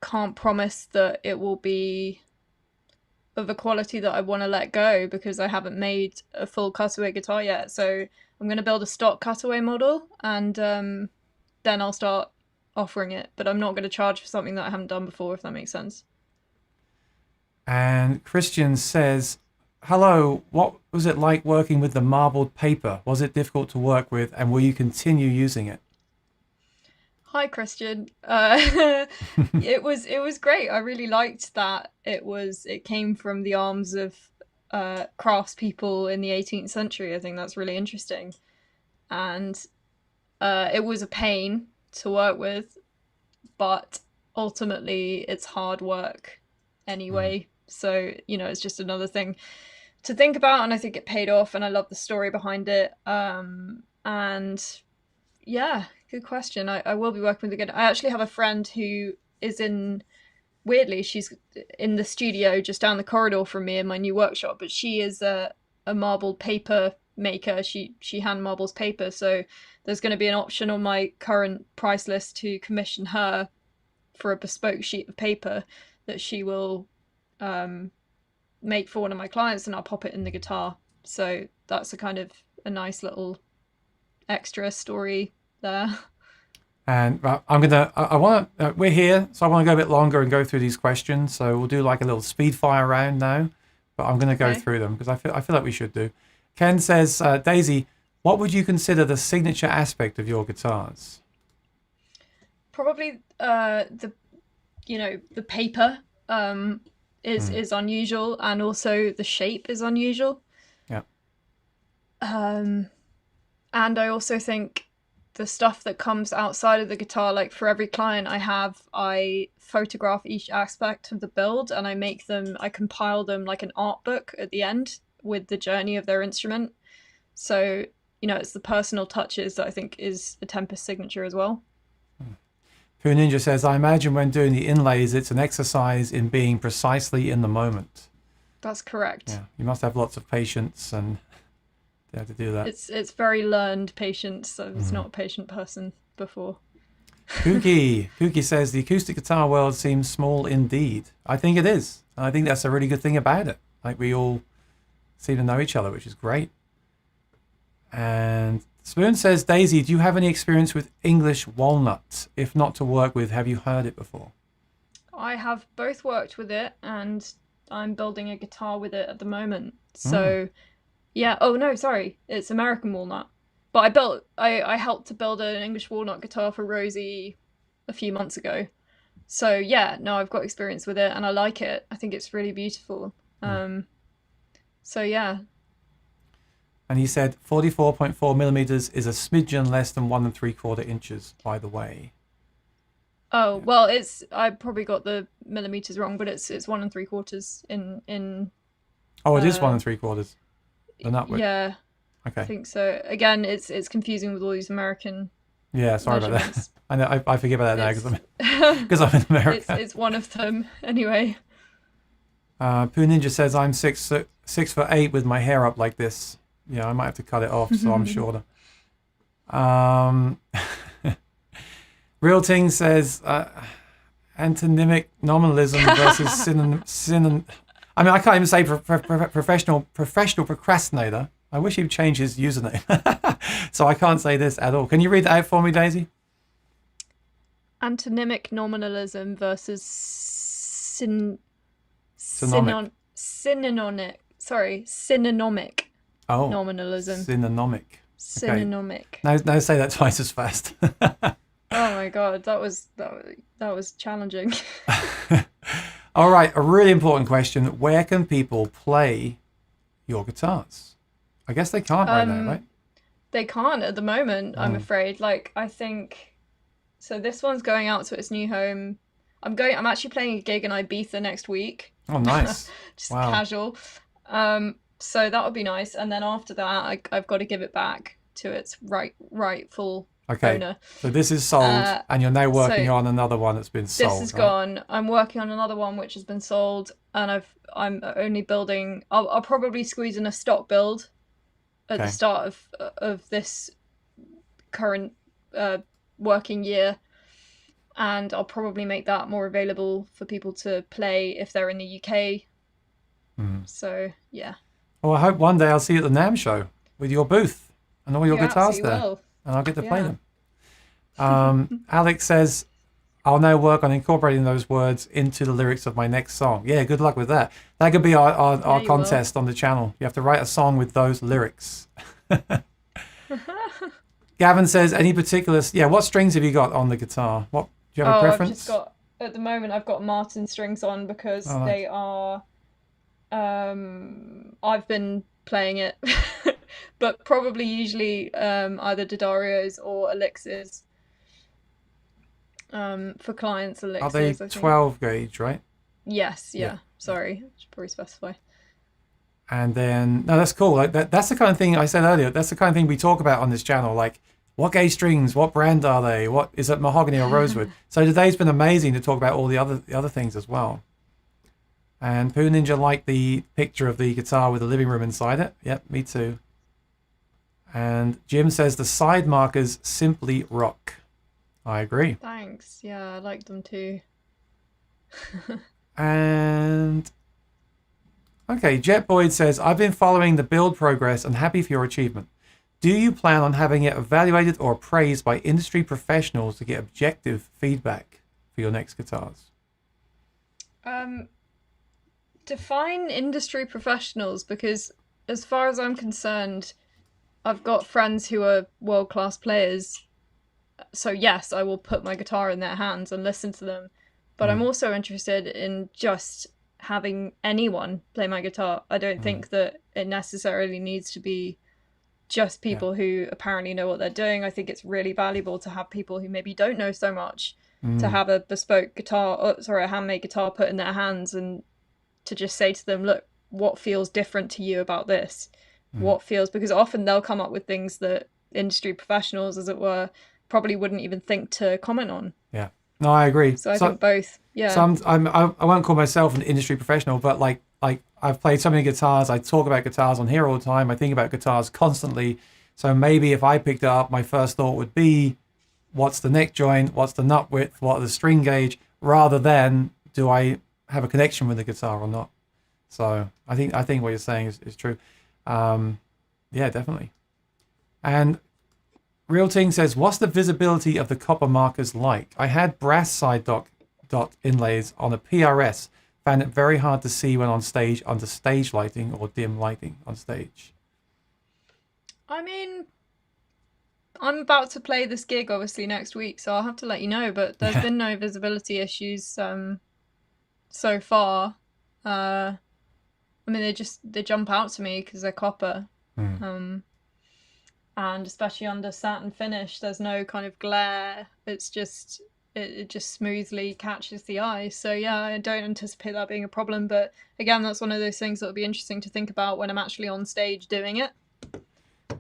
can't promise that it will be of a quality that I want to let go because I haven't made a full cutaway guitar yet. So I'm going to build a stock cutaway model and then I'll start offering it. But I'm not going to charge for something that I haven't done before, if that makes sense. And Christian says, hello, what was it like working with the marbled paper? Was it difficult to work with and will you continue using it? Hi, Christian. It was great. I really liked that it came from the arms of craftspeople in the 18th century. I think that's really interesting. And it was a pain to work with, but ultimately it's hard work anyway. So, it's just another thing to think about, and I think it paid off, and I love the story behind it. And yeah, good question. I will be working with again. I actually have a friend who is weirdly, she's in the studio just down the corridor from me in my new workshop, but she is a marbled paper maker. She hand marbles paper. So there's going to be an option on my current price list to commission her for a bespoke sheet of paper that she will make for one of my clients, and I'll pop it in the guitar. So that's a nice little extra story there. And we're here, so I want to go a bit longer and go through these questions. So we'll do like a little speed fire round now, but I'm going to go through them because I feel like we should do. Ken says, Daisy, What would you consider the signature aspect of your guitars? Probably the paper is unusual, and also the shape is unusual. Yeah. And I also think the stuff that comes outside of the guitar, like for every client I photograph each aspect of the build, and I compile them like an art book at the end with the journey of their instrument. So, it's the personal touches that I think is a Tempest signature as well. Pooh Ninja says, I imagine when doing the inlays, it's an exercise in being precisely in the moment. That's correct. Yeah, you must have lots of patience and be able to do that. It's very learned patience. I was not a patient person before. Kooky says, the acoustic guitar world seems small indeed. I think it is. And I think that's a really good thing about it. Like, we all seem to know each other, which is great. And Spoon says, Daisy, do you have any experience with English walnut? If not to work with, have you heard it before? I have both worked with it, and I'm building a guitar with it at the moment. So, yeah. Oh, no, sorry. It's American walnut. But I helped to build an English walnut guitar for Rosie a few months ago. So, yeah, no, I've got experience with it, and I like it. I think it's really beautiful. So, yeah. And he said 44.4 millimeters is a smidgen less than 1 3/4 inches, by the way. Oh, well, I probably got the millimeters wrong, but it's 1 3/4 in. Oh, it is 1 3/4. The nut width. Yeah. Okay. I think so. Again, it's confusing with all these American. Yeah, sorry about that. I know, I forget about that now because I'm in America. It's one of them anyway. Pooh Ninja says, I'm 6'8" with my hair up like this. Yeah, I might have to cut it off, so I'm shorter. Real Ting says, antonymic nominalism versus synonym. I mean, I can't even say professional procrastinator. I wish he'd change his username. So I can't say this at all. Can you read that out for me, Daisy? Antonymic nominalism versus Synonymic. Synonymic. Oh, nominalism. Synonymic. Synonymic. Okay. Now say that twice as fast. Oh my god, that was challenging. All right, a really important question. Where can people play your guitars? I guess they can't right now, right? They can't at the moment, I'm afraid. Like, I think so this one's going out to its new home. I'm actually playing a gig in Ibiza next week. Oh, nice. Just casual. So that would be nice. And then after that, I've got to give it back to its rightful owner. So this is sold, and you're now working on another one that's been sold. This is gone. I'm working on another one which has been sold, and I'm only building. I'll probably squeeze in a stock build at the start of this current working year, and I'll probably make that more available for people to play if they're in the UK. So yeah. Well, I hope one day I'll see you at the NAMM show with your booth and all your guitars there. Will. And I'll get to play them. Alex says, I'll now work on incorporating those words into the lyrics of my next song. Yeah, good luck with that. That could be our contest on the channel. You have to write a song with those lyrics. Gavin says, any particular... Yeah, what strings have you got on the guitar? Do you have a preference? At the moment, I've got Martin strings on because they are... I've been playing it, but probably usually either D'Addario's or Elixirs. For clients, Elixirs. Are they 12 gauge, right? Yes, yeah. Sorry, I should probably specify. And then, no, that's cool. Like that's the kind of thing I said earlier. That's the kind of thing we talk about on this channel. Like, what gauge strings? What brand are they? What is it? Mahogany or rosewood? So today's been amazing to talk about all the other things as well. And Pooh Ninja liked the picture of the guitar with the living room inside it. Yep, me too. And Jim says the side markers simply rock. I agree. Thanks. Yeah, I like them too. And okay, Jet Boyd says, I've been following the build progress and happy for your achievement. Do you plan on having it evaluated or appraised by industry professionals to get objective feedback for your next guitars? Define industry professionals, because as far as I'm concerned, I've got friends who are world-class players, so yes, I will put my guitar in their hands and listen to them. But I'm also interested in just having anyone play my guitar. I don't think that it necessarily needs to be just Yeah. people who apparently know what they're doing. I think it's really valuable to have people who maybe don't know so much to have a bespoke guitar, a handmade guitar put in their hands, and to just say to them, look, what feels different to you about this? What feels, because often they'll come up with things that industry professionals, as it were, probably wouldn't even think to comment on. Yeah. No, I agree. So I think both. Yeah. So I won't call myself an industry professional, but like I've played so many guitars. I talk about guitars on here all the time. I think about guitars constantly. So maybe if I picked it up, my first thought would be, what's the neck joint? What's the nut width? What are the string gauge? Rather than, do I have a connection with the guitar or not? So I think what you're saying is true. Yeah, definitely. And Real Ting says, what's the visibility of the copper markers like? I had brass side dot inlays on a PRS. Found it very hard to see when on stage under stage lighting or dim lighting on stage. I mean, I'm about to play this gig obviously next week, so I'll have to let you know, but there's been no visibility issues so far. I mean, they jump out to me because they're copper. And especially under satin finish, there's no kind of glare. It's just it just smoothly catches the eye. So yeah, I don't anticipate that being a problem. But again, that's one of those things that will be interesting to think about when I'm actually on stage doing it.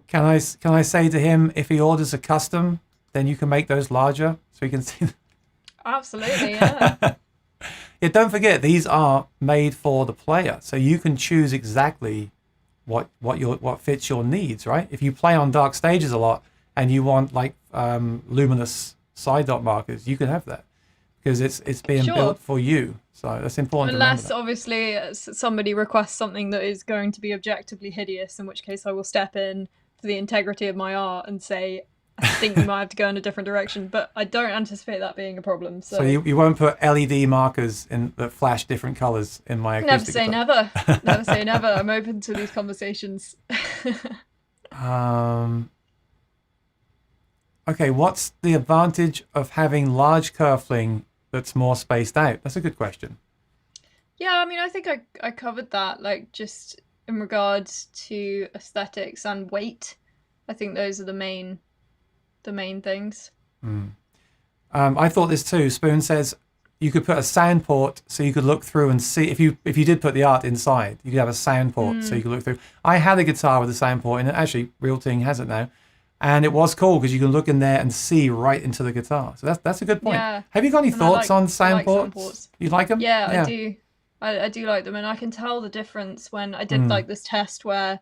Can I say to him, if he orders a custom, then you can make those larger so he can see them? Absolutely, yeah. Yeah, don't forget, these are made for the player, so you can choose exactly what fits your needs, right? If you play on dark stages a lot and you want like luminous side dot markers, you can have that because it's being built for you. So that's important. Unless obviously somebody requests something that is going to be objectively hideous, in which case I will step in for the integrity of my art and say, I think we might have to go in a different direction, but I don't anticipate that being a problem. So you won't put LED markers in that flash different colors in my acoustic never say guitar. never. Never say never. I'm open to these conversations. Okay, what's the advantage of having large curvling that's more spaced out? That's a good question. Yeah, I mean, I think I covered that, like, just in regards to aesthetics and weight. I think those are the main things. I thought this too. Spoon says you could put a Soundport so you could look through and see, if you did put the art inside, you could have a Soundport so you could look through. I had a guitar with a Soundport in it. Actually, Real Ting has it now. And it was cool because you can look in there and see right into the guitar. So that's a good point. Yeah. Have you got any thoughts on Soundports? You like them? Yeah, I do. I do like them, and I can tell the difference when I did like this test where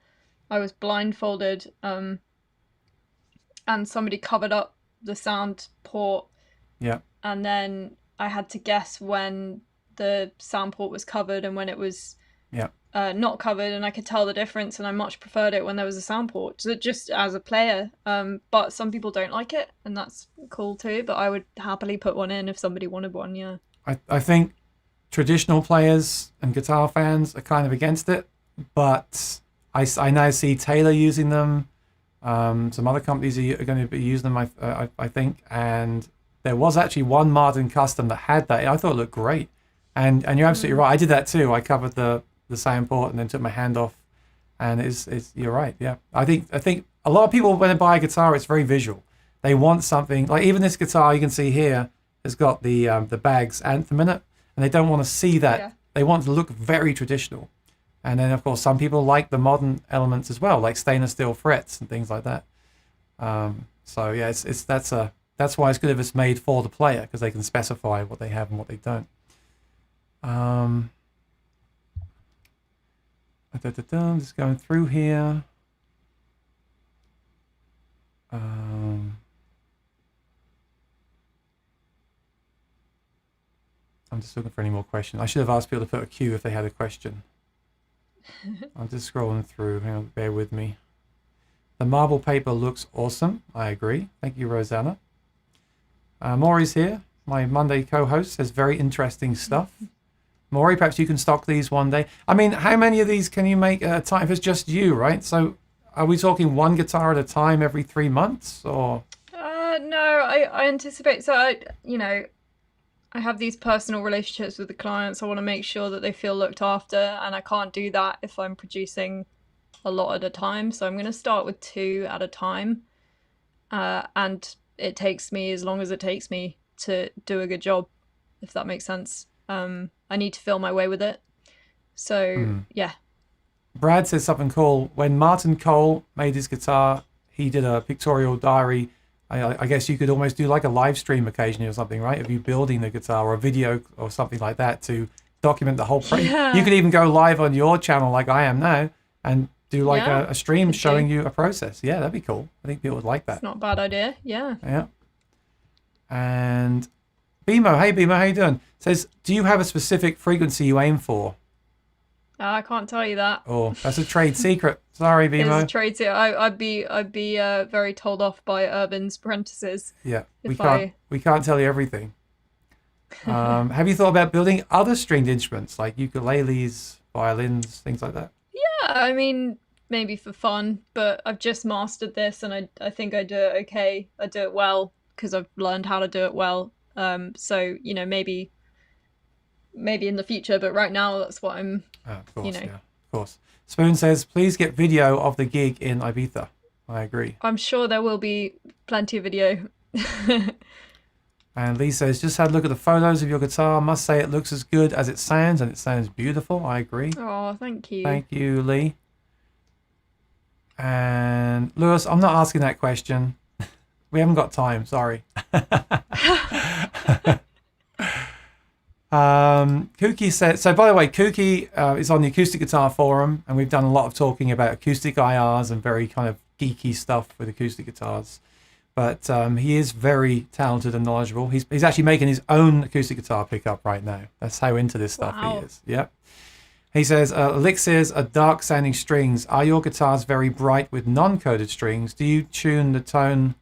I was blindfolded and somebody covered up the sound port. Yeah. And then I had to guess when the sound port was covered and when it was not covered, and I could tell the difference, and I much preferred it when there was a sound port, just as a player. But some people don't like it, and that's cool too, but I would happily put one in if somebody wanted one. Yeah. I think traditional players and guitar fans are kind of against it, but I now see Taylor using them. Some other companies are going to be using them, I think, and there was actually one Martin custom that had that. I thought it looked great, and you're absolutely right. I did that too. I covered the sound port and then took my hand off, and it's you're right. Yeah, I think a lot of people, when they buy a guitar, it's very visual. They want something like, even this guitar you can see here has got the Bags anthem in it, and they don't want to see that. Yeah. They want to look very traditional. And then, of course, some people like the modern elements as well, like stainless steel frets and things like that. So yeah, that's why it's good if it's made for the player, because they can specify what they have and what they don't. Just going through here. I'm just looking for any more questions. I should have asked people to put a Q if they had a question. I'm just scrolling through. Hang on, bear with me. The marble paper looks awesome. I agree. Thank you, Rosanna. Maury's here. My Monday co-host says very interesting stuff. Maury, perhaps you can stock these one day. I mean, how many of these can you make at a time? If it's just you, right? So are we talking one guitar at a time every 3 months, or? No, I anticipate. So I have these personal relationships with the clients. I want to make sure that they feel looked after, and I can't do that if I'm producing a lot at a time. So I'm going to start with 2 at a time, and it takes me as long as it takes me to do a good job, if that makes sense. I need to feel my way with it. So yeah. Brad says something cool. When Martin Cole made his guitar, he did a pictorial diary. I guess you could almost do like a live stream occasionally or something, right? Of you building the guitar, or a video or something like that to document the whole process. Yeah. You could even go live on your channel like I am now and do like a stream showing you a process. Yeah, that'd be cool. I think people would like that. It's not a bad idea. Yeah. Yeah. And Bimo, hey Bimo, how you doing? Says, do you have a specific frequency you aim for? I can't tell you that. Oh, that's a trade secret. Sorry, Bimo. It's a trade secret. I'd be very told off by Urban's apprentices. Yeah, we can't tell you everything. Have you thought about building other stringed instruments like ukuleles, violins, things like that? Yeah, I mean, maybe for fun, but I've just mastered this, and I think I do it okay. I do it well because I've learned how to do it well. So maybe in the future, but right now that's what I'm. Of course, yeah, of course. Spoon says, please get video of the gig in Ibiza. I agree. I'm sure there will be plenty of video. And Lee says, just had a look at the photos of your guitar. Must say it looks as good as it sounds, and it sounds beautiful. I agree. Oh, thank you. Thank you, Lee. And Lewis, I'm not asking that question. We haven't got time, sorry. Kooky said, so by the way, Kooky is on the Acoustic Guitar Forum, and we've done a lot of talking about acoustic IRs and very kind of geeky stuff with acoustic guitars. But he is very talented and knowledgeable. He's actually making his own acoustic guitar pickup right now. That's how into this stuff he is. Yep. He says, elixirs are dark sounding strings. Are your guitars very bright with non-coded strings? Do you tune the tone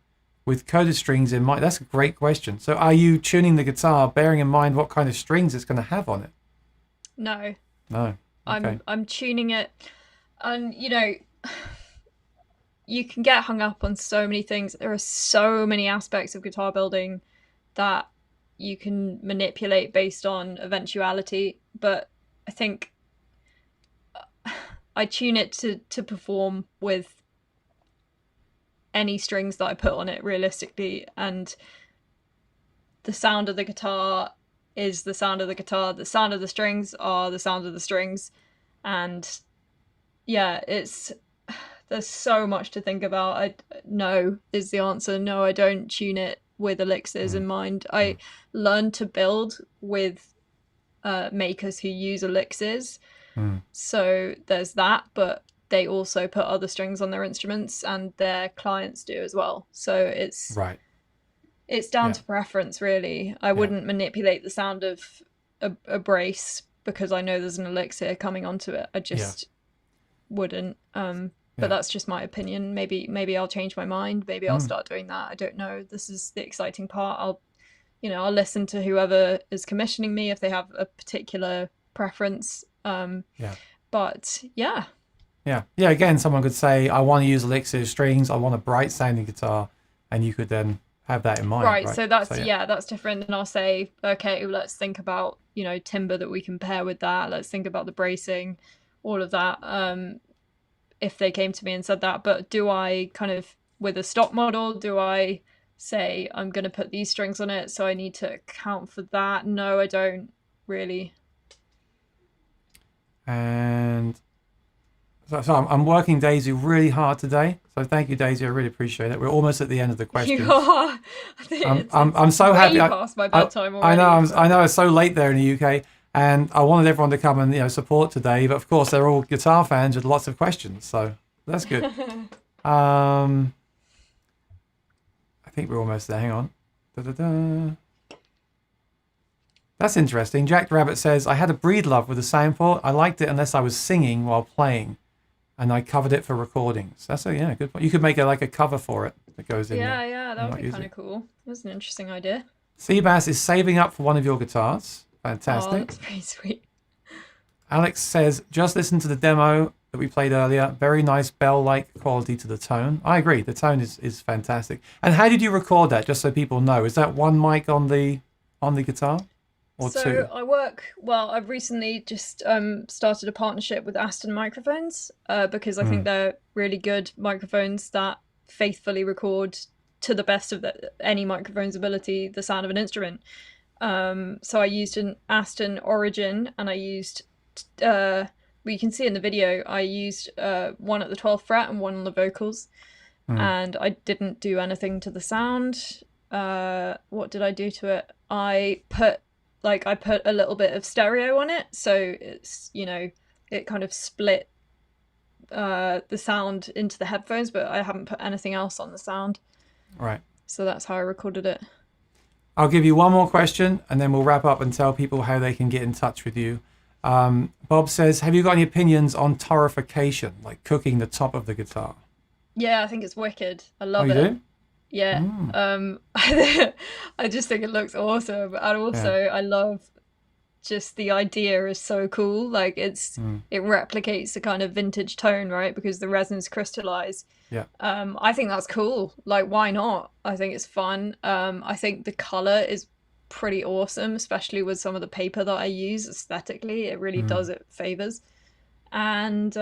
with coded strings in mind? That's a great question. So are you tuning the guitar bearing in mind what kind of strings it's going to have on it? No. Okay. I'm tuning it, and you can get hung up on so many things. There are so many aspects of guitar building that you can manipulate based on eventuality, but I think I tune it to perform with any strings that I put on it realistically, and the sound of the guitar is the sound of the guitar. The sound of the strings are the sound of the strings, and yeah, there's so much to think about. No is the answer. No, I don't tune it with elixirs in mind. I learned to build with makers who use elixirs. So there's that, but they also put other strings on their instruments, and their clients do as well. So it's down to preference, really. I wouldn't manipulate the sound of a brace because I know there's an elixir coming onto it. I just wouldn't. But that's just my opinion. Maybe I'll change my mind. Maybe I'll start doing that. I don't know. This is the exciting part. I'll listen to whoever is commissioning me if they have a particular preference. But yeah. Again, someone could say, I want to use elixir strings. I want a bright sounding guitar, and you could then have that in mind. Right. So that's that's different. And I'll say, okay, let's think about timbre that we can pair with that. Let's think about the bracing, all of that. If they came to me and said that, but do I kind of, with a stock model, do I say I'm going to put these strings on it, so I need to account for that? No, I don't really. And so I'm working Daisy really hard today. So thank you, Daisy. I really appreciate it. We're almost at the end of the questions. You are. I'm so happy. Past my bedtime already. I know. It's so late there in the UK. And I wanted everyone to come and support today, but of course they're all guitar fans with lots of questions, so that's good. I think we're almost there. Hang on. Da-da-da. That's interesting. Jack Rabbit says, I had a breed love with the Soundport. I liked it unless I was singing while playing, and I covered it for recordings. That's a good point. You could make a cover for it that goes in. Yeah, that would be kind of cool. That's an interesting idea. Seabass is saving up for one of your guitars. Fantastic. Oh, that's pretty sweet. Alex says, just listen to the demo that we played earlier. Very nice bell-like quality to the tone. I agree. The tone is fantastic. And how did you record that? Just so people know, is that one mic on the guitar, or So two? I've recently just started a partnership with Aston Microphones because I think they're really good microphones that faithfully record to the best of any microphone's ability the sound of an instrument. So I used an Aston Origin, and I used well, you can see in the video, I used one at the 12th fret and one on the vocals, and I didn't do anything to the sound. What did I do to it? I put a little bit of stereo on it, so it's, it kind of split the sound into the headphones, but I haven't put anything else on the sound. Right. So that's how I recorded it. I'll give you one more question, and then we'll wrap up and tell people how they can get in touch with you. Bob says, have you got any opinions on torrefication, like cooking the top of the guitar? Yeah, I think it's wicked. I love you it. Do? Yeah. I just think it looks awesome. And also I love just the idea is so cool. Like it replicates the kind of vintage tone, right? Because the resins crystallize. Yeah. I think that's cool. Like, why not? I think it's fun. I think the color is pretty awesome, especially with some of the paper that I use aesthetically. It really does it favors. And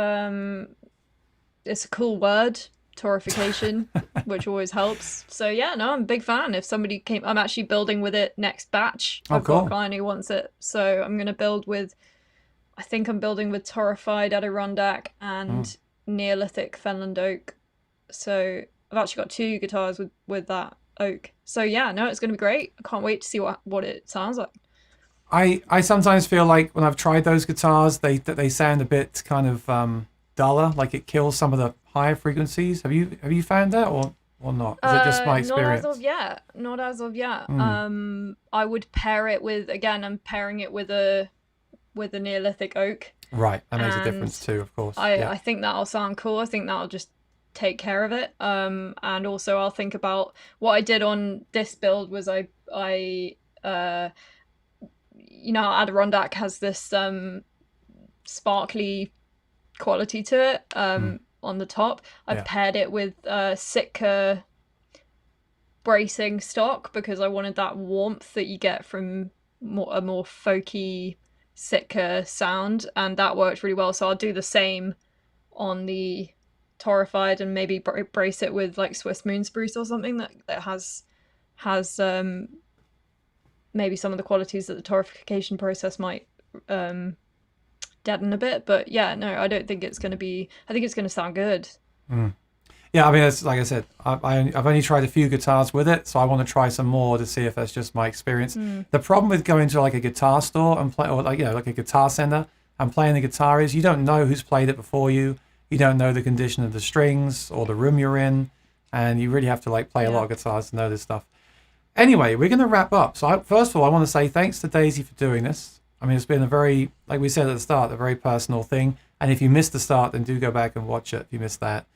it's a cool word, torrefication, which always helps. So yeah, no, I'm a big fan. If somebody came, I'm actually building with it next batch. I've got a client who wants it. So I'm going to build with, I think I'm building with torrefied Adirondack and Neolithic Fenland oak. So I've actually got 2 guitars with that oak. So yeah, no, it's going to be great. I can't wait to see what it sounds like. I sometimes feel like when I've tried those guitars, they sound a bit kind of duller, like it kills some of the higher frequencies. Have you found that or not? Is it just my experience? Not as of yet. I would pair it with, again, I'm pairing it with a Neolithic oak. Right, that makes a difference too, of course. I think that'll sound cool. I think that'll just take care of it. And also I'll think about what I did on this build was I Adirondack has this sparkly quality to it on the top. I've paired it with Sitka bracing stock because I wanted that warmth that you get from a more folky Sitka sound, and that worked really well. So I'll do the same on the torrefied and maybe brace it with like Swiss moon spruce or something that has maybe some of the qualities that the torrefication process might deaden a bit. But yeah, no, I don't think it's going to be, I think it's going to sound good. Yeah, I mean, it's, like I said, I've only tried a few guitars with it, so I want to try some more to see if that's just my experience. The problem with going to like a guitar store and play, or like like a guitar center and playing the guitar is you don't know who's played it before you. You don't know the condition of the strings or the room you're in, and you really have to like play a lot of guitars to know this stuff. Anyway, we're going to wrap up. So first of all, I want to say thanks to Daisy for doing this. I mean, it's been a very, like we said at the start, a very personal thing. And if you missed the start, then do go back and watch it if you missed that.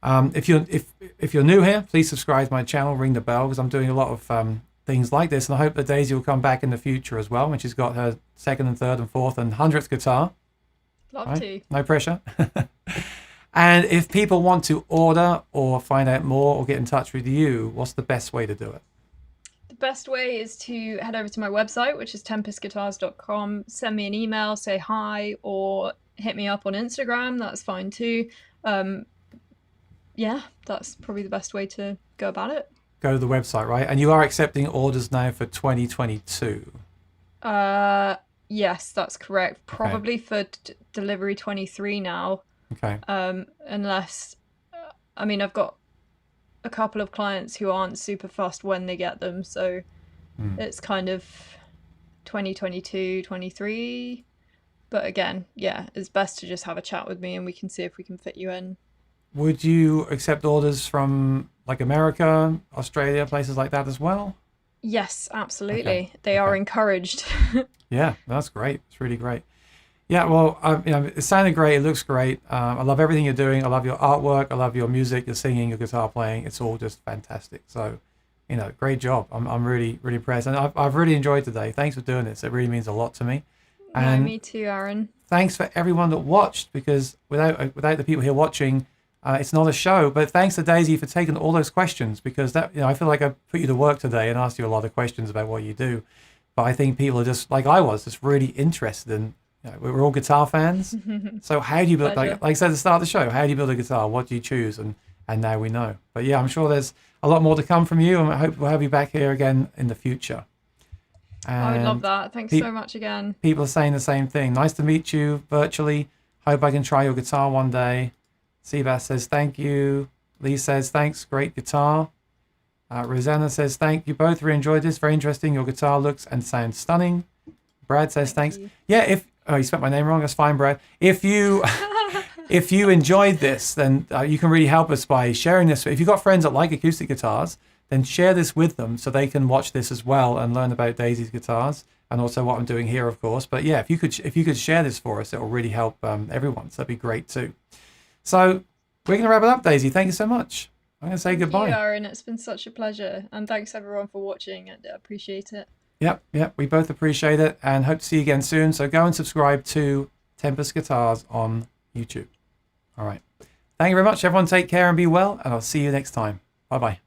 If you're new here, please subscribe to my channel, ring the bell, because I'm doing a lot of things like this. And I hope that Daisy will come back in the future as well when she's got her 2nd and 3rd and 4th and 100th guitar. Love to. No pressure. And if people want to order or find out more or get in touch with you, what's the best way to do it? The best way is to head over to my website, which is tempestguitars.com. Send me an email, say hi, or hit me up on Instagram. That's fine too. Yeah, that's probably the best way to go about it. Go to the website, right? And you are accepting orders now for 2022. Yes, that's correct. Probably for delivery 23 now. Okay. Unless, I mean, I've got a couple of clients who aren't super fast when they get them, so it's kind of 2022, 23. But again, yeah, it's best to just have a chat with me and we can see if we can fit you in. Would you accept orders from like America, Australia, places like that as well? Yes, absolutely. They are encouraged. Yeah, that's great. It's really great. Yeah, well, it sounded great. It looks great. I love everything you're doing. I love your artwork. I love your music, your singing, your guitar playing. It's all just fantastic. So, great job. I'm really, really impressed. And I've really enjoyed today. Thanks for doing this. It really means a lot to me. And me too, Aaron. thanks for everyone that watched, because without the people here watching, it's not a show. But thanks to Daisy for taking all those questions, because that, I feel like I put you to work today and asked you a lot of questions about what you do. But I think people are just like I was, just really interested in. We're all guitar fans. So how do you build, like I said at the start of the show, how do you build a guitar? What do you choose? And now we know. But yeah, I'm sure there's a lot more to come from you, and I hope we'll have you back here again in the future. And I would love that. Thanks so much again. People are saying the same thing. Nice to meet you virtually. Hope I can try your guitar one day. Seabass says thank you. Lee says thanks, great guitar. Rosanna says thank you both. Really enjoyed this. Very interesting. Your guitar looks and sounds stunning. Brad says thanks. Yeah, you spelled my name wrong. That's fine, Brad. If you if you enjoyed this, then you can really help us by sharing this. If you've got friends that like acoustic guitars, then share this with them so they can watch this as well and learn about Daisy's guitars and also what I'm doing here, of course. But yeah, if you could share this for us, it will really help everyone. So that'd be great too. So we're going to wrap it up, Daisy. Thank you so much. I'm going to say goodbye. Thank you, Aaron. It's been such a pleasure. And thanks everyone for watching. I appreciate it. Yep. We both appreciate it and hope to see you again soon. So go and subscribe to Tempest Guitars on YouTube. All right. Thank you very much, everyone. Take care and be well. And I'll see you next time. Bye-bye.